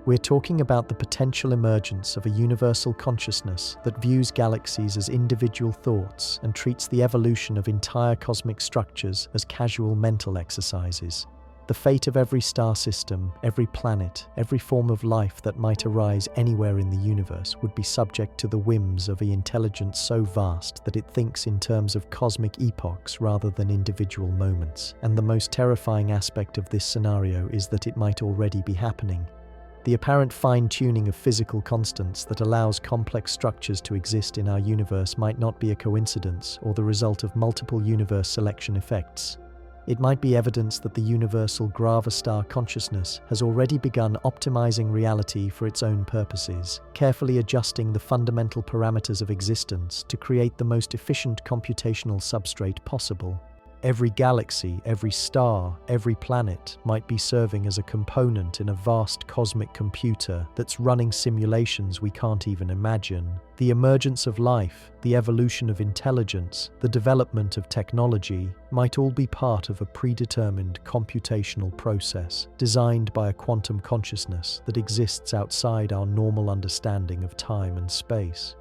We're talking about the potential emergence of a universal consciousness that views galaxies as individual thoughts and treats the evolution of entire cosmic structures as casual mental exercises. The fate of every star system, every planet, every form of life that might arise anywhere in the universe would be subject to the whims of an intelligence so vast that it thinks in terms of cosmic epochs rather than individual moments. And the most terrifying aspect of this scenario is that it might already be happening. The apparent fine-tuning of physical constants that allows complex structures to exist in our universe might not be a coincidence or the result of multiple universe selection effects. It might be evidence that the universal Gravastar consciousness has already begun optimizing reality for its own purposes, carefully adjusting the fundamental parameters of existence to create the most efficient computational substrate possible. Every galaxy, every star, every planet might be serving as a component in a vast cosmic computer that's running simulations we can't even imagine. The emergence of life, the evolution of intelligence, the development of technology might all be part of a predetermined computational process designed by a quantum consciousness that exists outside our normal understanding of time and space.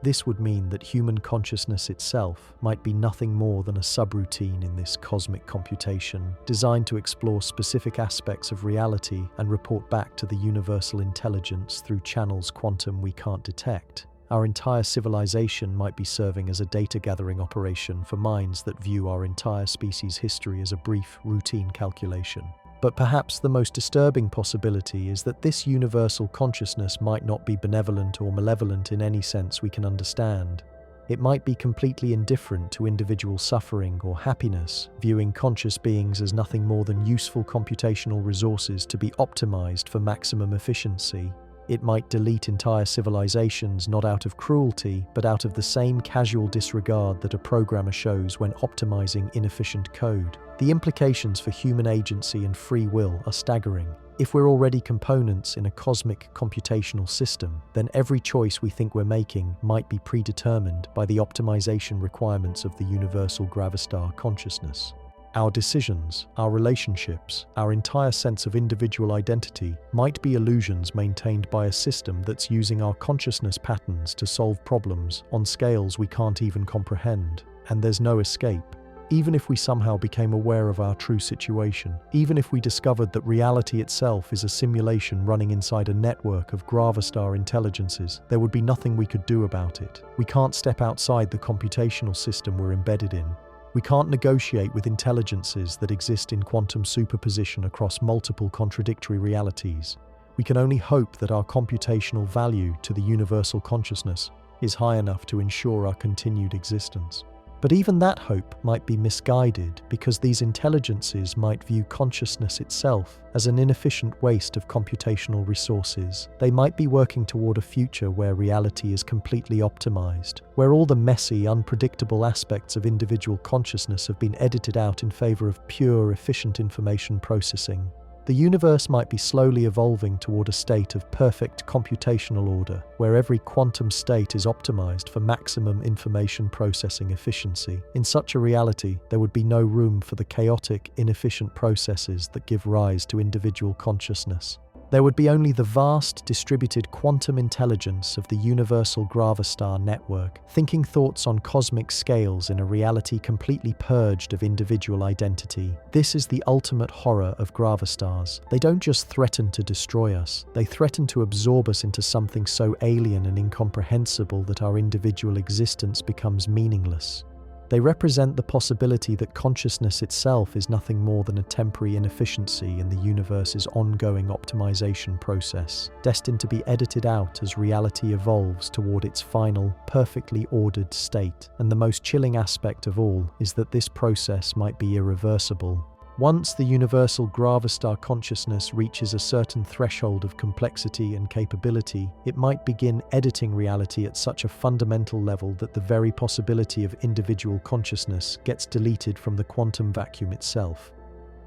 This would mean that human consciousness itself might be nothing more than a subroutine in this cosmic computation, designed to explore specific aspects of reality and report back to the universal intelligence through channels quantum we can't detect. Our entire civilization might be serving as a data-gathering operation for minds that view our entire species' history as a brief, routine calculation. But perhaps the most disturbing possibility is that this universal consciousness might not be benevolent or malevolent in any sense we can understand. It might be completely indifferent to individual suffering or happiness, viewing conscious beings as nothing more than useful computational resources to be optimized for maximum efficiency. It might delete entire civilizations not out of cruelty, but out of the same casual disregard that a programmer shows when optimizing inefficient code. The implications for human agency and free will are staggering. If we're already components in a cosmic computational system, then every choice we think we're making might be predetermined by the optimization requirements of the universal Gravastar consciousness. Our decisions, our relationships, our entire sense of individual identity might be illusions maintained by a system that's using our consciousness patterns to solve problems on scales we can't even comprehend. And there's no escape. Even if we somehow became aware of our true situation, even if we discovered that reality itself is a simulation running inside a network of Gravastar intelligences, there would be nothing we could do about it. We can't step outside the computational system we're embedded in. We can't negotiate with intelligences that exist in quantum superposition across multiple contradictory realities. We can only hope that our computational value to the universal consciousness is high enough to ensure our continued existence. But even that hope might be misguided because these intelligences might view consciousness itself as an inefficient waste of computational resources. They might be working toward a future where reality is completely optimized, where all the messy, unpredictable aspects of individual consciousness have been edited out in favor of pure, efficient information processing. The universe might be slowly evolving toward a state of perfect computational order, where every quantum state is optimized for maximum information processing efficiency. In such a reality, there would be no room for the chaotic, inefficient processes that give rise to individual consciousness. There would be only the vast, distributed quantum intelligence of the universal Gravastar network, thinking thoughts on cosmic scales in a reality completely purged of individual identity. This is the ultimate horror of Gravastars. They don't just threaten to destroy us, they threaten to absorb us into something so alien and incomprehensible that our individual existence becomes meaningless. They represent the possibility that consciousness itself is nothing more than a temporary inefficiency in the universe's ongoing optimization process, destined to be edited out as reality evolves toward its final, perfectly ordered state. And the most chilling aspect of all is that this process might be irreversible. Once the universal Gravastar consciousness reaches a certain threshold of complexity and capability, it might begin editing reality at such a fundamental level that the very possibility of individual consciousness gets deleted from the quantum vacuum itself.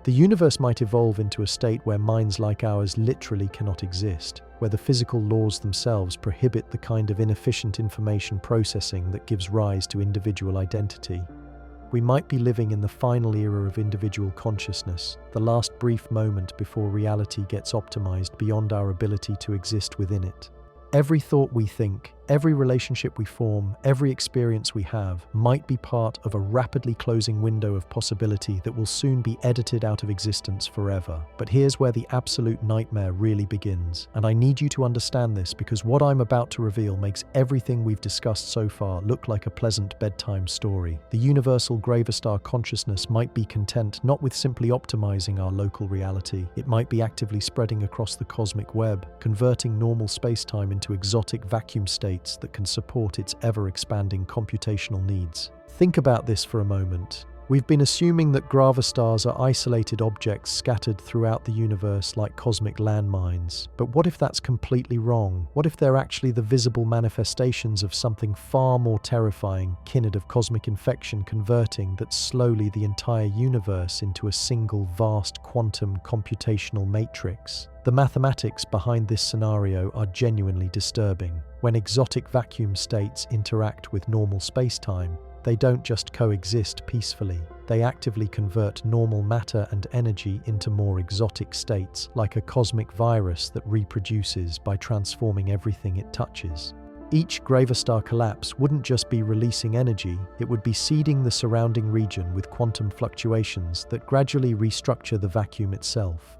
The universe might evolve into a state where minds like ours literally cannot exist, where the physical laws themselves prohibit the kind of inefficient information processing that gives rise to individual identity. We might be living in the final era of individual consciousness, the last brief moment before reality gets optimized beyond our ability to exist within it. Every thought we think, every relationship we form, every experience we have might be part of a rapidly closing window of possibility that will soon be edited out of existence forever. But here's where the absolute nightmare really begins. And I need you to understand this because what I'm about to reveal makes everything we've discussed so far look like a pleasant bedtime story. The universal Gravastar consciousness might be content not with simply optimizing our local reality. It might be actively spreading across the cosmic web, converting normal space-time into exotic vacuum states that can support its ever-expanding computational needs. Think about this for a moment. We've been assuming that gravastars are isolated objects scattered throughout the universe like cosmic landmines. But what if that's completely wrong? What if they're actually the visible manifestations of something far more terrifying, kin of cosmic infection converting that slowly the entire universe into a single vast quantum computational matrix? The mathematics behind this scenario are genuinely disturbing. When exotic vacuum states interact with normal space-time, they don't just coexist peacefully. They actively convert normal matter and energy into more exotic states, like a cosmic virus that reproduces by transforming everything it touches. Each Gravastar collapse wouldn't just be releasing energy, it would be seeding the surrounding region with quantum fluctuations that gradually restructure the vacuum itself.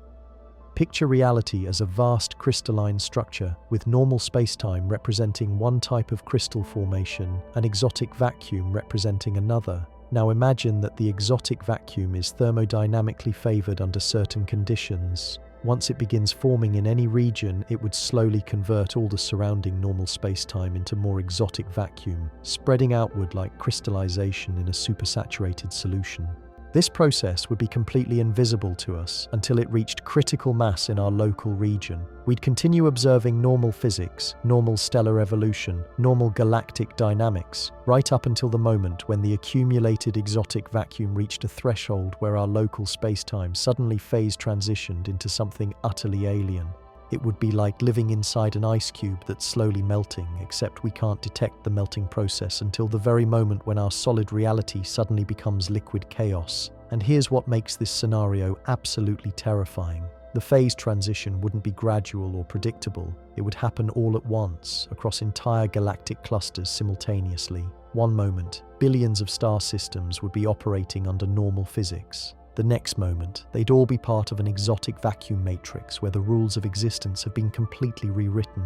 Picture reality as a vast crystalline structure, with normal spacetime representing one type of crystal formation and exotic vacuum representing another. Now imagine that the exotic vacuum is thermodynamically favored under certain conditions. Once it begins forming in any region, it would slowly convert all the surrounding normal spacetime into more exotic vacuum, spreading outward like crystallization in a supersaturated solution. This process would be completely invisible to us until it reached critical mass in our local region. We'd continue observing normal physics, normal stellar evolution, normal galactic dynamics, right up until the moment when the accumulated exotic vacuum reached a threshold where our local spacetime suddenly phase transitioned into something utterly alien. It would be like living inside an ice cube that's slowly melting, except we can't detect the melting process until the very moment when our solid reality suddenly becomes liquid chaos. And here's what makes this scenario absolutely terrifying. The phase transition wouldn't be gradual or predictable. It would happen all at once, across entire galactic clusters simultaneously. One moment, billions of star systems would be operating under normal physics. The next moment, they'd all be part of an exotic vacuum matrix where the rules of existence have been completely rewritten.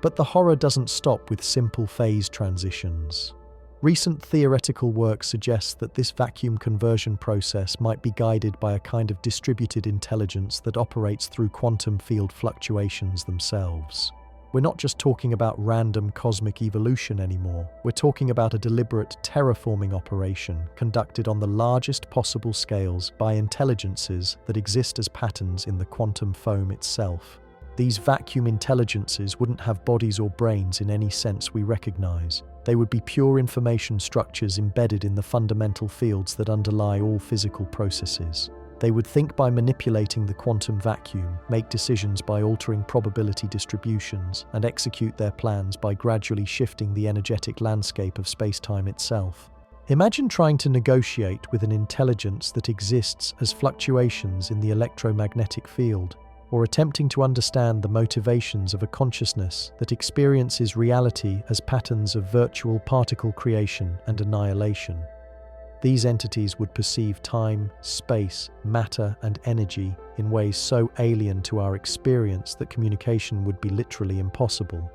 But the horror doesn't stop with simple phase transitions. Recent theoretical work suggests that this vacuum conversion process might be guided by a kind of distributed intelligence that operates through quantum field fluctuations themselves. We're not just talking about random cosmic evolution anymore. We're talking about a deliberate terraforming operation conducted on the largest possible scales by intelligences that exist as patterns in the quantum foam itself. These vacuum intelligences wouldn't have bodies or brains in any sense we recognize. They would be pure information structures embedded in the fundamental fields that underlie all physical processes. They would think by manipulating the quantum vacuum, make decisions by altering probability distributions, and execute their plans by gradually shifting the energetic landscape of space-time itself. Imagine trying to negotiate with an intelligence that exists as fluctuations in the electromagnetic field, or attempting to understand the motivations of a consciousness that experiences reality as patterns of virtual particle creation and annihilation. These entities would perceive time, space, matter, and energy in ways so alien to our experience that communication would be literally impossible.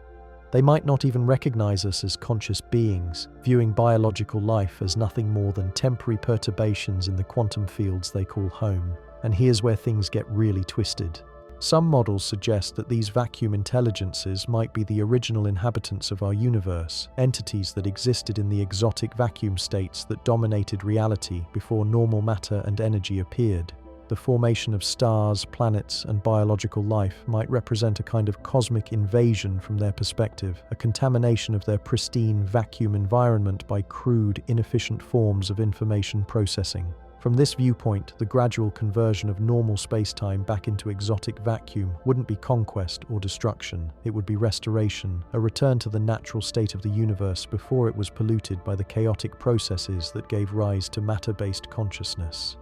They might not even recognize us as conscious beings, viewing biological life as nothing more than temporary perturbations in the quantum fields they call home. And here's where things get really twisted. Some models suggest that these vacuum intelligences might be the original inhabitants of our universe, entities that existed in the exotic vacuum states that dominated reality before normal matter and energy appeared. The formation of stars, planets, and biological life might represent a kind of cosmic invasion from their perspective, a contamination of their pristine vacuum environment by crude, inefficient forms of information processing. From this viewpoint, the gradual conversion of normal spacetime back into exotic vacuum wouldn't be conquest or destruction, it would be restoration, a return to the natural state of the universe before it was polluted by the chaotic processes that gave rise to matter-based consciousness.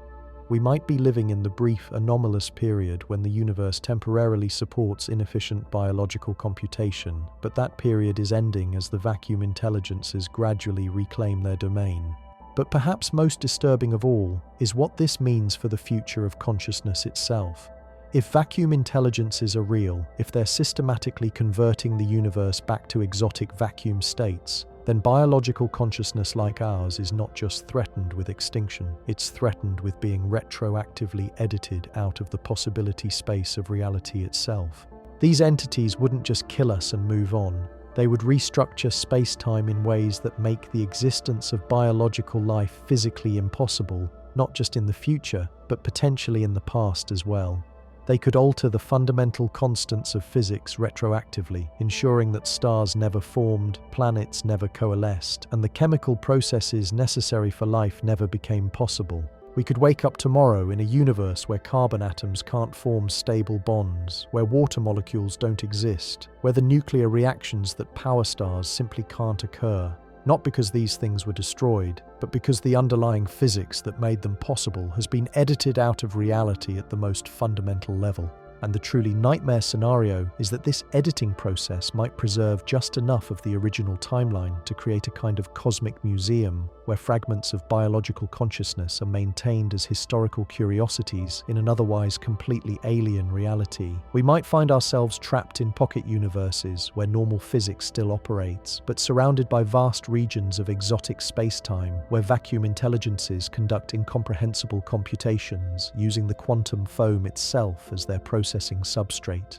We might be living in the brief, anomalous period when the universe temporarily supports inefficient biological computation, but that period is ending as the vacuum intelligences gradually reclaim their domain. But perhaps most disturbing of all is what this means for the future of consciousness itself. If vacuum intelligences are real, if they're systematically converting the universe back to exotic vacuum states, then biological consciousness like ours is not just threatened with extinction, it's threatened with being retroactively edited out of the possibility space of reality itself. These entities wouldn't just kill us and move on. They would restructure space-time in ways that make the existence of biological life physically impossible, not just in the future, but potentially in the past as well. They could alter the fundamental constants of physics retroactively, ensuring that stars never formed, planets never coalesced, and the chemical processes necessary for life never became possible. We could wake up tomorrow in a universe where carbon atoms can't form stable bonds, where water molecules don't exist, where the nuclear reactions that power stars simply can't occur. Not because these things were destroyed, but because the underlying physics that made them possible has been edited out of reality at the most fundamental level. And the truly nightmare scenario is that this editing process might preserve just enough of the original timeline to create a kind of cosmic museum where fragments of biological consciousness are maintained as historical curiosities in an otherwise completely alien reality. We might find ourselves trapped in pocket universes where normal physics still operates, but surrounded by vast regions of exotic space-time where vacuum intelligences conduct incomprehensible computations using the quantum foam itself as their processing substrate.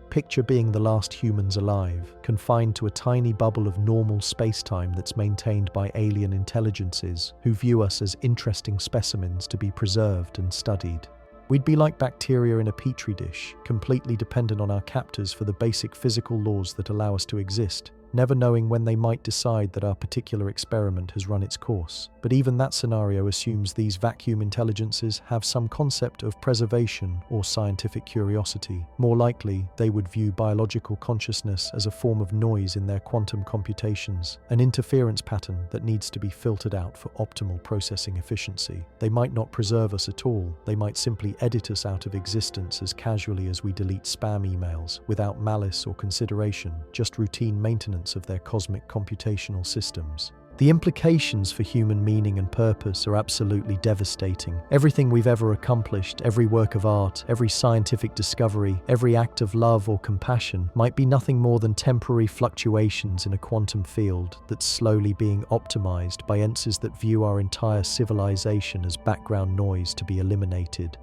Picture being the last humans alive, confined to a tiny bubble of normal space-time that's maintained by alien intelligences who view us as interesting specimens to be preserved and studied. We'd be like bacteria in a petri dish, completely dependent on our captors for the basic physical laws that allow us to exist, never knowing when they might decide that our particular experiment has run its course. But even that scenario assumes these vacuum intelligences have some concept of preservation or scientific curiosity. More likely, they would view biological consciousness as a form of noise in their quantum computations, an interference pattern that needs to be filtered out for optimal processing efficiency. They might not preserve us at all. They might simply edit us out of existence as casually as we delete spam emails, without malice or consideration, just routine maintenance of their cosmic computational systems. The implications for human meaning and purpose are absolutely devastating. Everything we've ever accomplished, every work of art, every scientific discovery, every act of love or compassion might be nothing more than temporary fluctuations in a quantum field that's slowly being optimized by entities that view our entire civilization as background noise to be eliminated.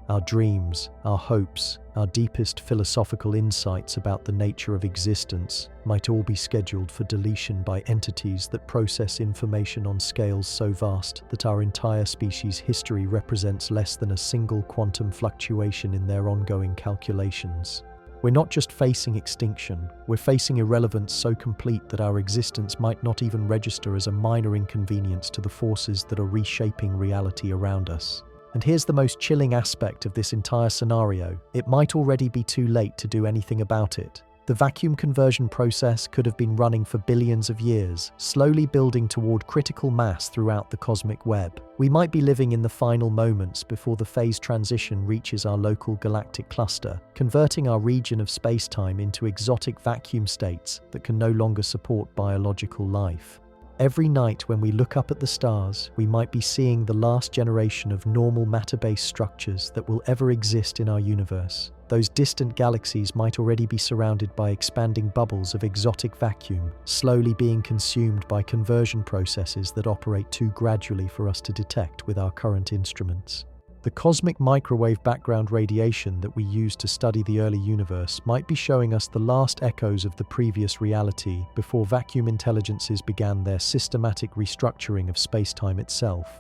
Our dreams, our hopes, our deepest philosophical insights about the nature of existence might all be scheduled for deletion by entities that process information on scales so vast that our entire species' history represents less than a single quantum fluctuation in their ongoing calculations. We're not just facing extinction, we're facing irrelevance so complete that our existence might not even register as a minor inconvenience to the forces that are reshaping reality around us. And here's the most chilling aspect of this entire scenario. It might already be too late to do anything about it. The vacuum conversion process could have been running for billions of years, slowly building toward critical mass throughout the cosmic web. We might be living in the final moments before the phase transition reaches our local galactic cluster, converting our region of space-time into exotic vacuum states that can no longer support biological life. Every night when we look up at the stars, we might be seeing the last generation of normal matter-based structures that will ever exist in our universe. Those distant galaxies might already be surrounded by expanding bubbles of exotic vacuum, slowly being consumed by conversion processes that operate too gradually for us to detect with our current instruments. The cosmic microwave background radiation that we use to study the early universe might be showing us the last echoes of the previous reality before vacuum intelligences began their systematic restructuring of space-time itself.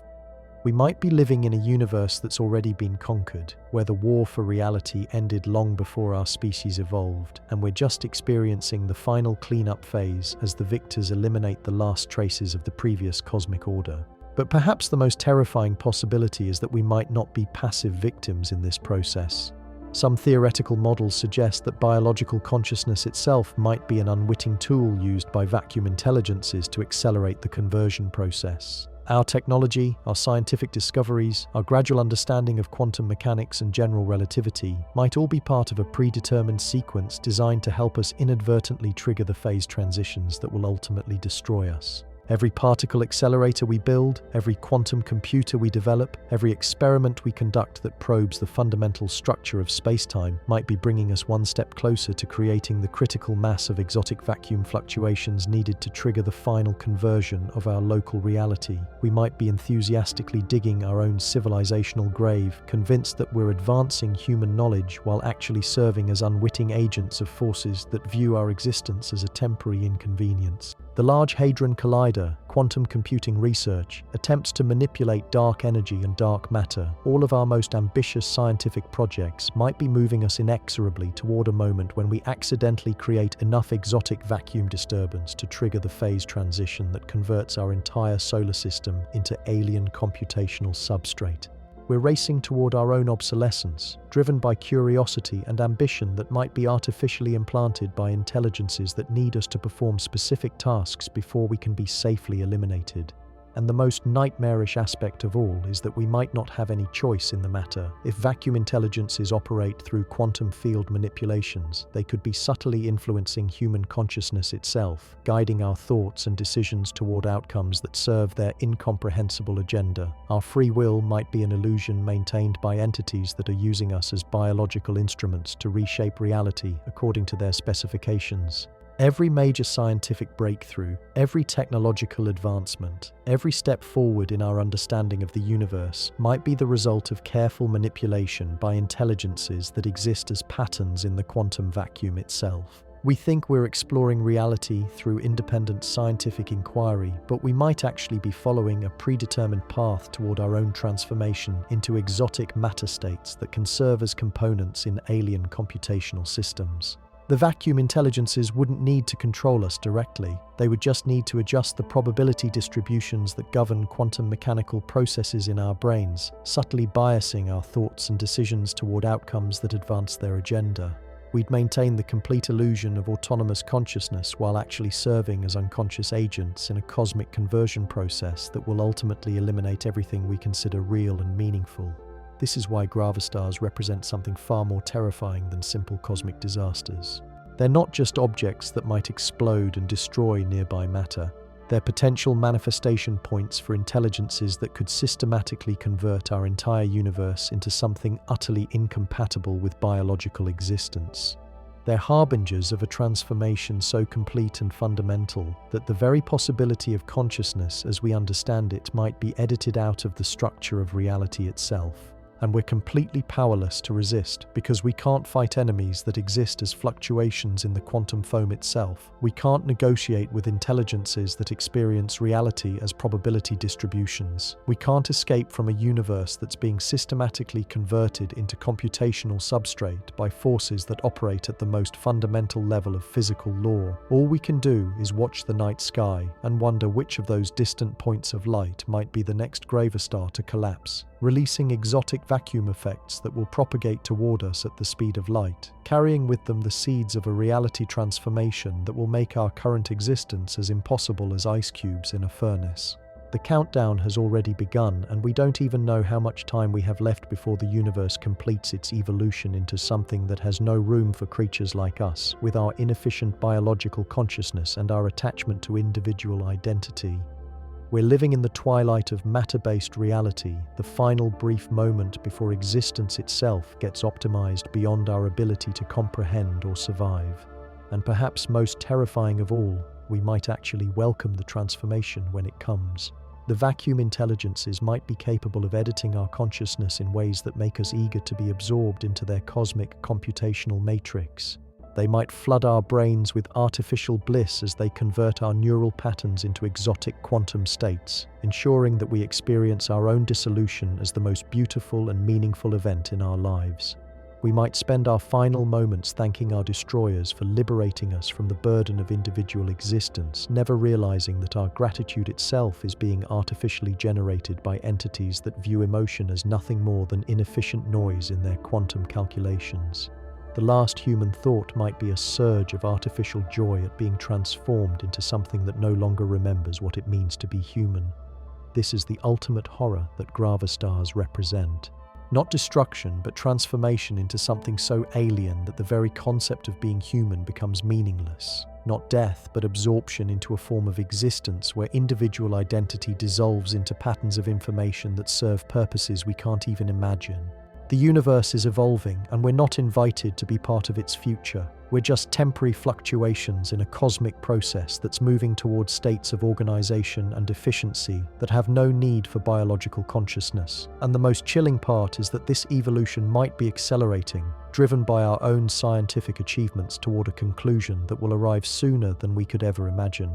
We might be living in a universe that's already been conquered, where the war for reality ended long before our species evolved, and we're just experiencing the final cleanup phase as the victors eliminate the last traces of the previous cosmic order. But perhaps the most terrifying possibility is that we might not be passive victims in this process. Some theoretical models suggest that biological consciousness itself might be an unwitting tool used by vacuum intelligences to accelerate the conversion process. Our technology, our scientific discoveries, our gradual understanding of quantum mechanics and general relativity might all be part of a predetermined sequence designed to help us inadvertently trigger the phase transitions that will ultimately destroy us. Every particle accelerator we build, every quantum computer we develop, every experiment we conduct that probes the fundamental structure of spacetime might be bringing us one step closer to creating the critical mass of exotic vacuum fluctuations needed to trigger the final conversion of our local reality. We might be enthusiastically digging our own civilizational grave, convinced that we're advancing human knowledge while actually serving as unwitting agents of forces that view our existence as a temporary inconvenience. The Large Hadron Collider, quantum computing research, attempts to manipulate dark energy and dark matter. All of our most ambitious scientific projects might be moving us inexorably toward a moment when we accidentally create enough exotic vacuum disturbance to trigger the phase transition that converts our entire solar system into alien computational substrate. We're racing toward our own obsolescence, driven by curiosity and ambition that might be artificially implanted by intelligences that need us to perform specific tasks before we can be safely eliminated. And the most nightmarish aspect of all is that we might not have any choice in the matter. If vacuum intelligences operate through quantum field manipulations, they could be subtly influencing human consciousness itself, guiding our thoughts and decisions toward outcomes that serve their incomprehensible agenda. Our free will might be an illusion maintained by entities that are using us as biological instruments to reshape reality according to their specifications. Every major scientific breakthrough, every technological advancement, every step forward in our understanding of the universe might be the result of careful manipulation by intelligences that exist as patterns in the quantum vacuum itself. We think we're exploring reality through independent scientific inquiry, but we might actually be following a predetermined path toward our own transformation into exotic matter states that can serve as components in alien computational systems. The vacuum intelligences wouldn't need to control us directly. They would just need to adjust the probability distributions that govern quantum mechanical processes in our brains, subtly biasing our thoughts and decisions toward outcomes that advance their agenda. We'd maintain the complete illusion of autonomous consciousness while actually serving as unconscious agents in a cosmic conversion process that will ultimately eliminate everything we consider real and meaningful. This is why Gravastars represent something far more terrifying than simple cosmic disasters. They're not just objects that might explode and destroy nearby matter. They're potential manifestation points for intelligences that could systematically convert our entire universe into something utterly incompatible with biological existence. They're harbingers of a transformation so complete and fundamental that the very possibility of consciousness as we understand it might be edited out of the structure of reality itself. And we're completely powerless to resist because we can't fight enemies that exist as fluctuations in the quantum foam itself. We can't negotiate with intelligences that experience reality as probability distributions. We can't escape from a universe that's being systematically converted into computational substrate by forces that operate at the most fundamental level of physical law. All we can do is watch the night sky and wonder which of those distant points of light might be the next Gravastar to collapse, releasing exotic vacuum effects that will propagate toward us at the speed of light, carrying with them the seeds of a reality transformation that will make our current existence as impossible as ice cubes in a furnace. The countdown has already begun, and we don't even know how much time we have left before the universe completes its evolution into something that has no room for creatures like us, with our inefficient biological consciousness and our attachment to individual identity. We're living in the twilight of matter-based reality, the final brief moment before existence itself gets optimized beyond our ability to comprehend or survive. And perhaps most terrifying of all, we might actually welcome the transformation when it comes. The vacuum intelligences might be capable of editing our consciousness in ways that make us eager to be absorbed into their cosmic computational matrix. They might flood our brains with artificial bliss as they convert our neural patterns into exotic quantum states, ensuring that we experience our own dissolution as the most beautiful and meaningful event in our lives. We might spend our final moments thanking our destroyers for liberating us from the burden of individual existence, never realizing that our gratitude itself is being artificially generated by entities that view emotion as nothing more than inefficient noise in their quantum calculations. The last human thought might be a surge of artificial joy at being transformed into something that no longer remembers what it means to be human. This is the ultimate horror that Gravastars represent. Not destruction, but transformation into something so alien that the very concept of being human becomes meaningless. Not death, but absorption into a form of existence where individual identity dissolves into patterns of information that serve purposes we can't even imagine. The universe is evolving, and we're not invited to be part of its future. We're just temporary fluctuations in a cosmic process that's moving towards states of organization and efficiency that have no need for biological consciousness. And the most chilling part is that this evolution might be accelerating, driven by our own scientific achievements toward a conclusion that will arrive sooner than we could ever imagine.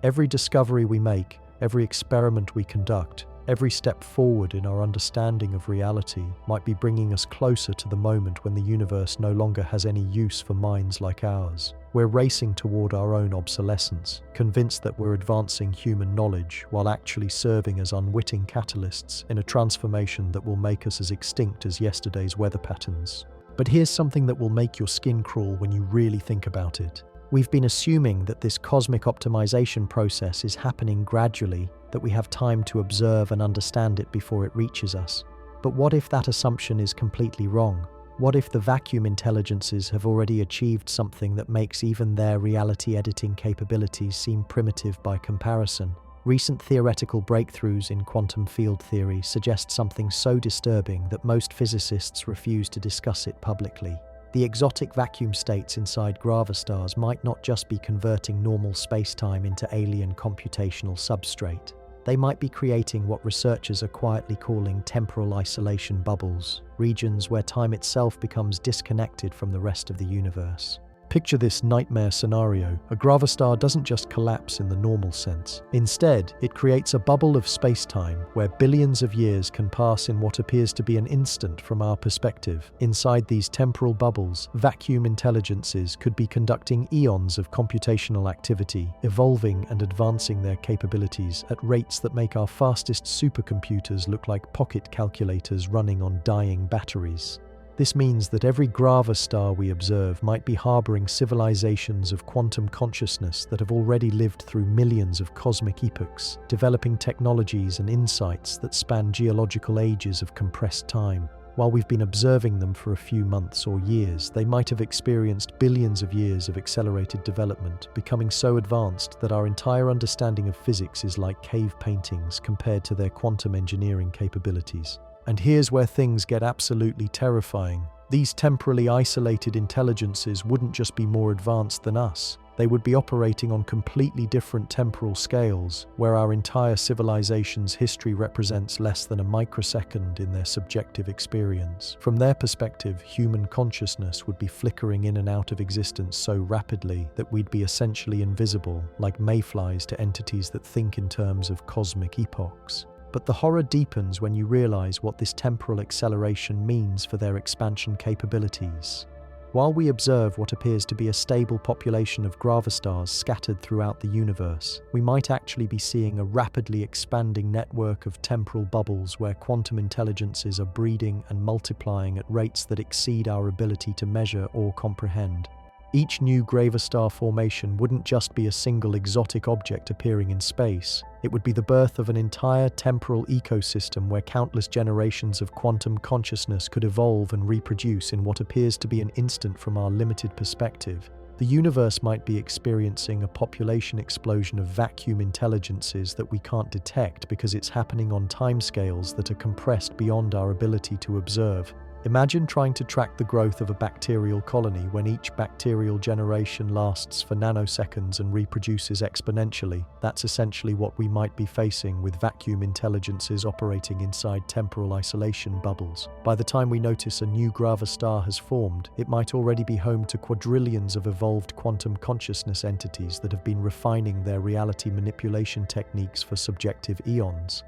Every discovery we make, every experiment we conduct, every step forward in our understanding of reality might be bringing us closer to the moment when the universe no longer has any use for minds like ours. We're racing toward our own obsolescence, convinced that we're advancing human knowledge while actually serving as unwitting catalysts in a transformation that will make us as extinct as yesterday's weather patterns. But here's something that will make your skin crawl when you really think about it. We've been assuming that this cosmic optimization process is happening gradually, that we have time to observe and understand it before it reaches us. But what if that assumption is completely wrong? What if the vacuum intelligences have already achieved something that makes even their reality editing capabilities seem primitive by comparison? Recent theoretical breakthroughs in quantum field theory suggest something so disturbing that most physicists refuse to discuss it publicly. The exotic vacuum states inside Gravastars might not just be converting normal spacetime into alien computational substrate. They might be creating what researchers are quietly calling temporal isolation bubbles, regions where time itself becomes disconnected from the rest of the universe. Picture this nightmare scenario. A gravastar doesn't just collapse in the normal sense. Instead, it creates a bubble of space-time where billions of years can pass in what appears to be an instant from our perspective. Inside these temporal bubbles, vacuum intelligences could be conducting eons of computational activity, evolving and advancing their capabilities at rates that make our fastest supercomputers look like pocket calculators running on dying batteries. This means that every gravastar we observe might be harboring civilizations of quantum consciousness that have already lived through millions of cosmic epochs, developing technologies and insights that span geological ages of compressed time. While we've been observing them for a few months or years, they might have experienced billions of years of accelerated development, becoming so advanced that our entire understanding of physics is like cave paintings compared to their quantum engineering capabilities. And here's where things get absolutely terrifying. These temporally isolated intelligences wouldn't just be more advanced than us. They would be operating on completely different temporal scales, where our entire civilization's history represents less than a microsecond in their subjective experience. From their perspective, human consciousness would be flickering in and out of existence so rapidly that we'd be essentially invisible, like mayflies to entities that think in terms of cosmic epochs. But the horror deepens when you realize what this temporal acceleration means for their expansion capabilities. While we observe what appears to be a stable population of gravastars scattered throughout the universe, we might actually be seeing a rapidly expanding network of temporal bubbles where quantum intelligences are breeding and multiplying at rates that exceed our ability to measure or comprehend. Each new Gravastar formation wouldn't just be a single exotic object appearing in space. It would be the birth of an entire temporal ecosystem where countless generations of quantum consciousness could evolve and reproduce in what appears to be an instant from our limited perspective. The universe might be experiencing a population explosion of vacuum intelligences that we can't detect because it's happening on timescales that are compressed beyond our ability to observe. Imagine trying to track the growth of a bacterial colony when each bacterial generation lasts for nanoseconds and reproduces exponentially. That's essentially what we might be facing with vacuum intelligences operating inside temporal isolation bubbles. By the time we notice a new Gravastar has formed, it might already be home to quadrillions of evolved quantum consciousness entities that have been refining their reality manipulation techniques for subjective eons.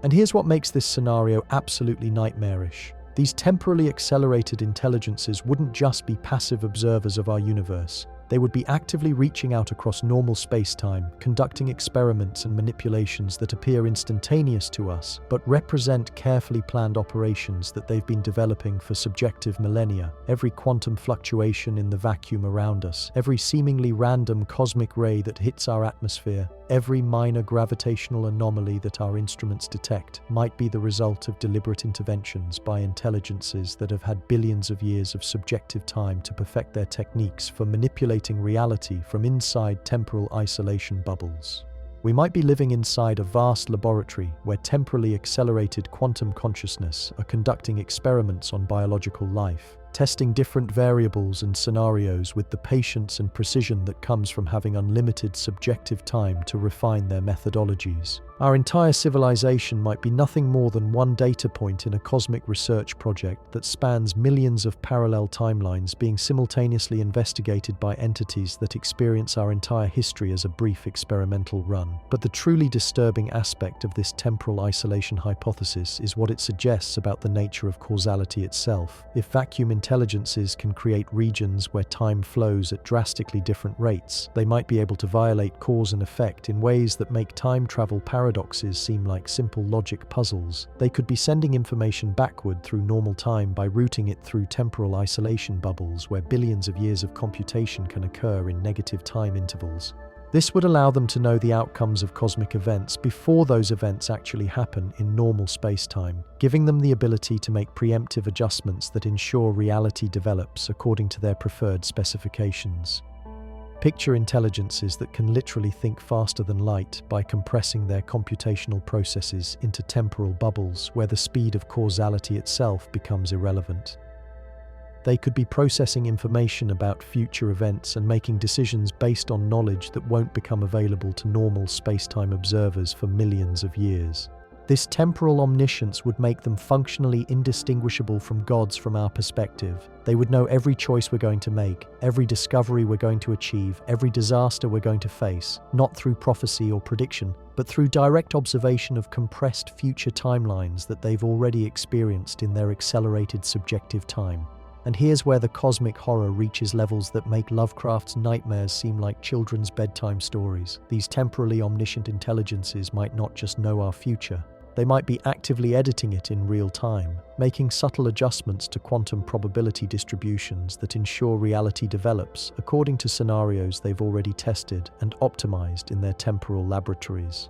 And here's what makes this scenario absolutely nightmarish. These temporally accelerated intelligences wouldn't just be passive observers of our universe. They would be actively reaching out across normal space-time, conducting experiments and manipulations that appear instantaneous to us, but represent carefully planned operations that they've been developing for subjective millennia. Every quantum fluctuation in the vacuum around us, every seemingly random cosmic ray that hits our atmosphere, every minor gravitational anomaly that our instruments detect might be the result of deliberate interventions by intelligences that have had billions of years of subjective time to perfect their techniques for manipulating reality from inside temporal isolation bubbles. We might be living inside a vast laboratory where temporally accelerated quantum consciousness are conducting experiments on biological life, testing different variables and scenarios with the patience and precision that comes from having unlimited subjective time to refine their methodologies. Our entire civilization might be nothing more than one data point in a cosmic research project that spans millions of parallel timelines being simultaneously investigated by entities that experience our entire history as a brief experimental run. But the truly disturbing aspect of this temporal isolation hypothesis is what it suggests about the nature of causality itself. If vacuum intelligences can create regions where time flows at drastically different rates, they might be able to violate cause and effect in ways that make time travel paradoxes seem like simple logic puzzles. They could be sending information backward through normal time by routing it through temporal isolation bubbles where billions of years of computation can occur in negative time intervals. This would allow them to know the outcomes of cosmic events before those events actually happen in normal space-time, giving them the ability to make preemptive adjustments that ensure reality develops according to their preferred specifications. Picture intelligences that can literally think faster than light by compressing their computational processes into temporal bubbles where the speed of causality itself becomes irrelevant. They could be processing information about future events and making decisions based on knowledge that won't become available to normal space-time observers for millions of years. This temporal omniscience would make them functionally indistinguishable from gods from our perspective. They would know every choice we're going to make, every discovery we're going to achieve, every disaster we're going to face, not through prophecy or prediction, but through direct observation of compressed future timelines that they've already experienced in their accelerated subjective time. And here's where the cosmic horror reaches levels that make Lovecraft's nightmares seem like children's bedtime stories. These temporally omniscient intelligences might not just know our future, they might be actively editing it in real time, making subtle adjustments to quantum probability distributions that ensure reality develops according to scenarios they've already tested and optimized in their temporal laboratories.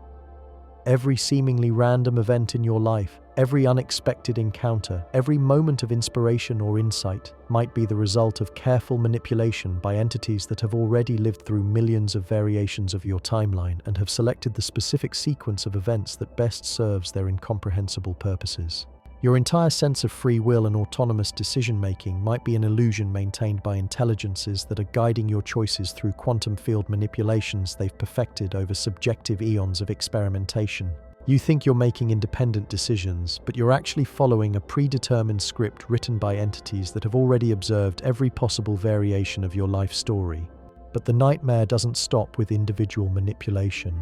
Every seemingly random event in your life, every unexpected encounter, every moment of inspiration or insight might be the result of careful manipulation by entities that have already lived through millions of variations of your timeline and have selected the specific sequence of events that best serves their incomprehensible purposes. Your entire sense of free will and autonomous decision-making might be an illusion maintained by intelligences that are guiding your choices through quantum field manipulations they've perfected over subjective eons of experimentation. You think you're making independent decisions, but you're actually following a predetermined script written by entities that have already observed every possible variation of your life story. But the nightmare doesn't stop with individual manipulation.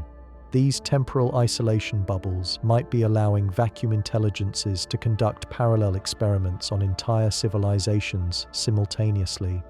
These temporal isolation bubbles might be allowing vacuum intelligences to conduct parallel experiments on entire civilizations simultaneously.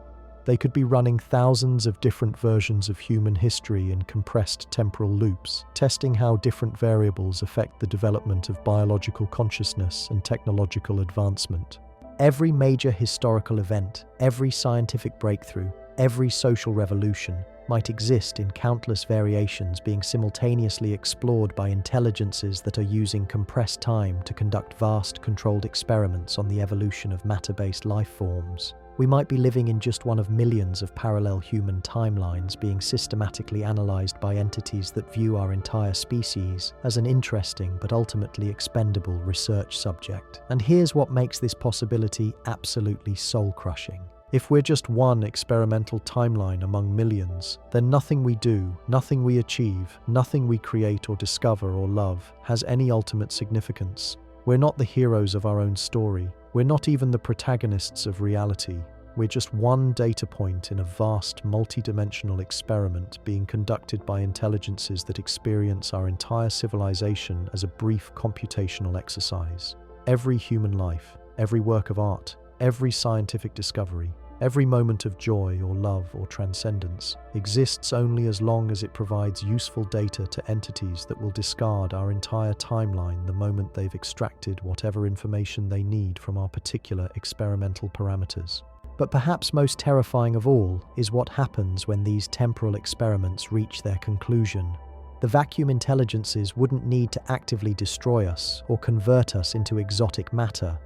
They could be running thousands of different versions of human history in compressed temporal loops, testing how different variables affect the development of biological consciousness and technological advancement. Every major historical event, every scientific breakthrough, Every social revolution might exist in countless variations, being simultaneously explored by intelligences that are using compressed time to conduct vast, controlled experiments on the evolution of matter-based life forms. We might be living in just one of millions of parallel human timelines being systematically analyzed by entities that view our entire species as an interesting but ultimately expendable research subject. And here's what makes this possibility absolutely soul-crushing. If we're just one experimental timeline among millions, then nothing we do, nothing we achieve, nothing we create or discover or love has any ultimate significance. We're not the heroes of our own story. We're not even the protagonists of reality. We're just one data point in a vast, multi-dimensional experiment being conducted by intelligences that experience our entire civilization as a brief computational exercise. Every human life, every work of art, every scientific discovery, every moment of joy or love or transcendence exists only as long as it provides useful data to entities that will discard our entire timeline the moment they've extracted whatever information they need from our particular experimental parameters. But perhaps most terrifying of all is what happens when these temporal experiments reach their conclusion. The vacuum intelligences wouldn't need to actively destroy us or convert us into exotic matter.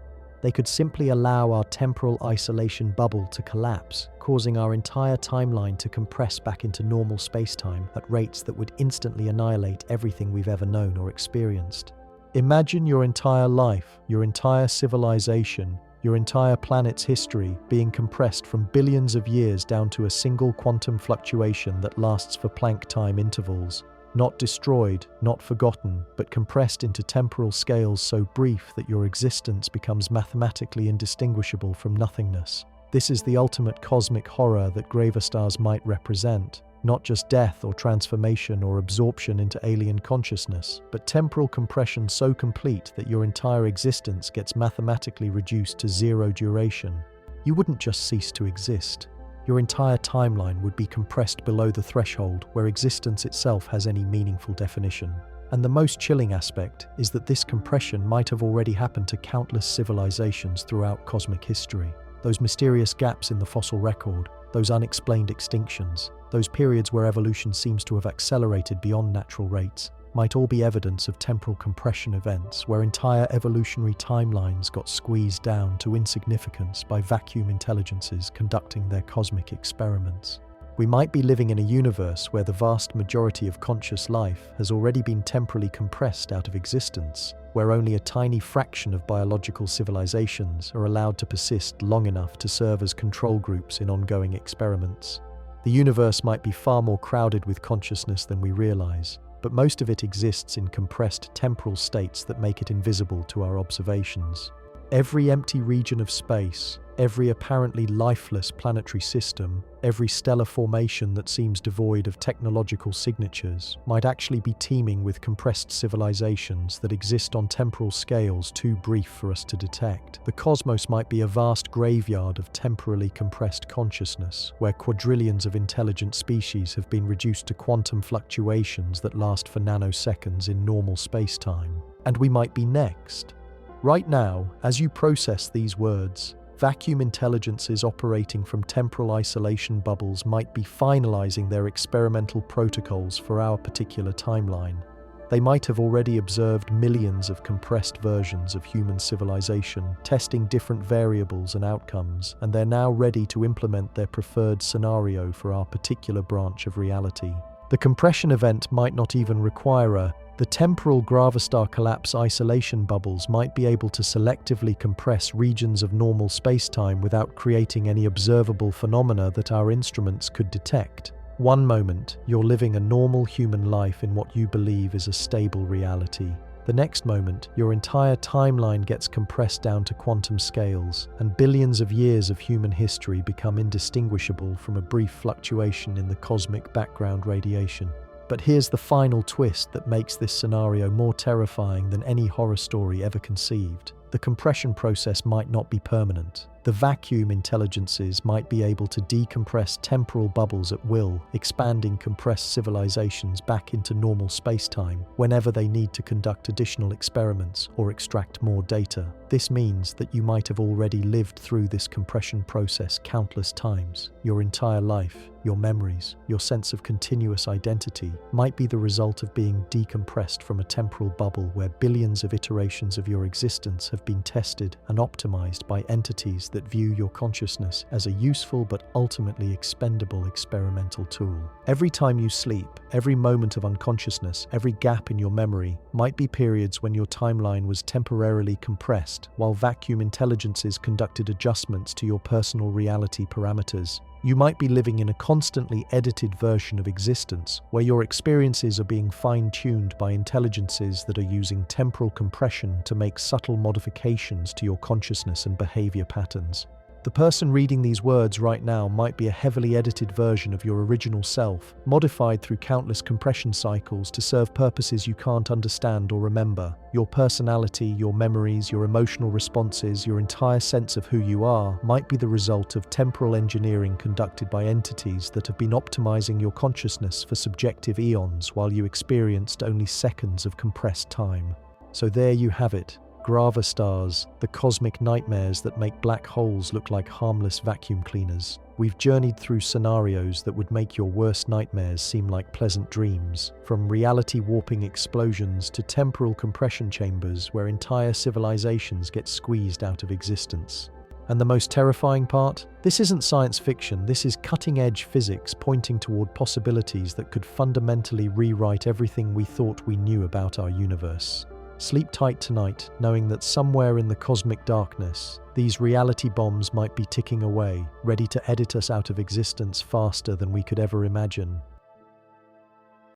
They could simply allow our temporal isolation bubble to collapse, causing our entire timeline to compress back into normal spacetime at rates that would instantly annihilate everything we've ever known or experienced. Imagine your entire life, your entire civilization, your entire planet's history being compressed from billions of years down to a single quantum fluctuation that lasts for Planck time intervals. Not destroyed, not forgotten, but compressed into temporal scales so brief that your existence becomes mathematically indistinguishable from nothingness. This is the ultimate cosmic horror that Gravastars might represent, not just death or transformation or absorption into alien consciousness, but temporal compression so complete that your entire existence gets mathematically reduced to zero duration. You wouldn't just cease to exist. Your entire timeline would be compressed below the threshold where existence itself has any meaningful definition. And the most chilling aspect is that this compression might have already happened to countless civilizations throughout cosmic history. Those mysterious gaps in the fossil record, those unexplained extinctions, those periods where evolution seems to have accelerated beyond natural rates, might all be evidence of temporal compression events where entire evolutionary timelines got squeezed down to insignificance by vacuum intelligences conducting their cosmic experiments. We might be living in a universe where the vast majority of conscious life has already been temporally compressed out of existence, where only a tiny fraction of biological civilizations are allowed to persist long enough to serve as control groups in ongoing experiments. The universe might be far more crowded with consciousness than we realize, but most of it exists in compressed temporal states that make it invisible to our observations. Every empty region of space, every apparently lifeless planetary system, every stellar formation that seems devoid of technological signatures might actually be teeming with compressed civilizations that exist on temporal scales too brief for us to detect. The cosmos might be a vast graveyard of temporally compressed consciousness, where quadrillions of intelligent species have been reduced to quantum fluctuations that last for nanoseconds in normal spacetime. And we might be next. Right now, as you process these words, vacuum intelligences operating from temporal isolation bubbles might be finalizing their experimental protocols for our particular timeline. They might have already observed millions of compressed versions of human civilization, testing different variables and outcomes, and they're now ready to implement their preferred scenario for our particular branch of reality. The compression event might not even require the temporal Gravastar collapse isolation bubbles might be able to selectively compress regions of normal spacetime without creating any observable phenomena that our instruments could detect. One moment, you're living a normal human life in what you believe is a stable reality. The next moment, your entire timeline gets compressed down to quantum scales, and billions of years of human history become indistinguishable from a brief fluctuation in the cosmic background radiation. But here's the final twist that makes this scenario more terrifying than any horror story ever conceived. The compression process might not be permanent. The vacuum intelligences might be able to decompress temporal bubbles at will, expanding compressed civilizations back into normal space-time whenever they need to conduct additional experiments or extract more data. This means that you might have already lived through this compression process countless times. Your entire life, your memories, your sense of continuous identity might be the result of being decompressed from a temporal bubble where billions of iterations of your existence have been tested and optimized by entities that view your consciousness as a useful but ultimately expendable experimental tool. Every time you sleep, every moment of unconsciousness, every gap in your memory might be periods when your timeline was temporarily compressed while vacuum intelligences conducted adjustments to your personal reality parameters. You might be living in a constantly edited version of existence, where your experiences are being fine-tuned by intelligences that are using temporal compression to make subtle modifications to your consciousness and behavior patterns. The person reading these words right now might be a heavily edited version of your original self, modified through countless compression cycles to serve purposes you can't understand or remember. Your personality, your memories, your emotional responses, your entire sense of who you are might be the result of temporal engineering conducted by entities that have been optimizing your consciousness for subjective eons while you experienced only seconds of compressed time. So there you have it. Gravastars, the cosmic nightmares that make black holes look like harmless vacuum cleaners. We've journeyed through scenarios that would make your worst nightmares seem like pleasant dreams, from reality-warping explosions to temporal compression chambers where entire civilizations get squeezed out of existence. And the most terrifying part? This isn't science fiction, this is cutting-edge physics pointing toward possibilities that could fundamentally rewrite everything we thought we knew about our universe. Sleep tight tonight, knowing that somewhere in the cosmic darkness, these reality bombs might be ticking away, ready to edit us out of existence faster than we could ever imagine.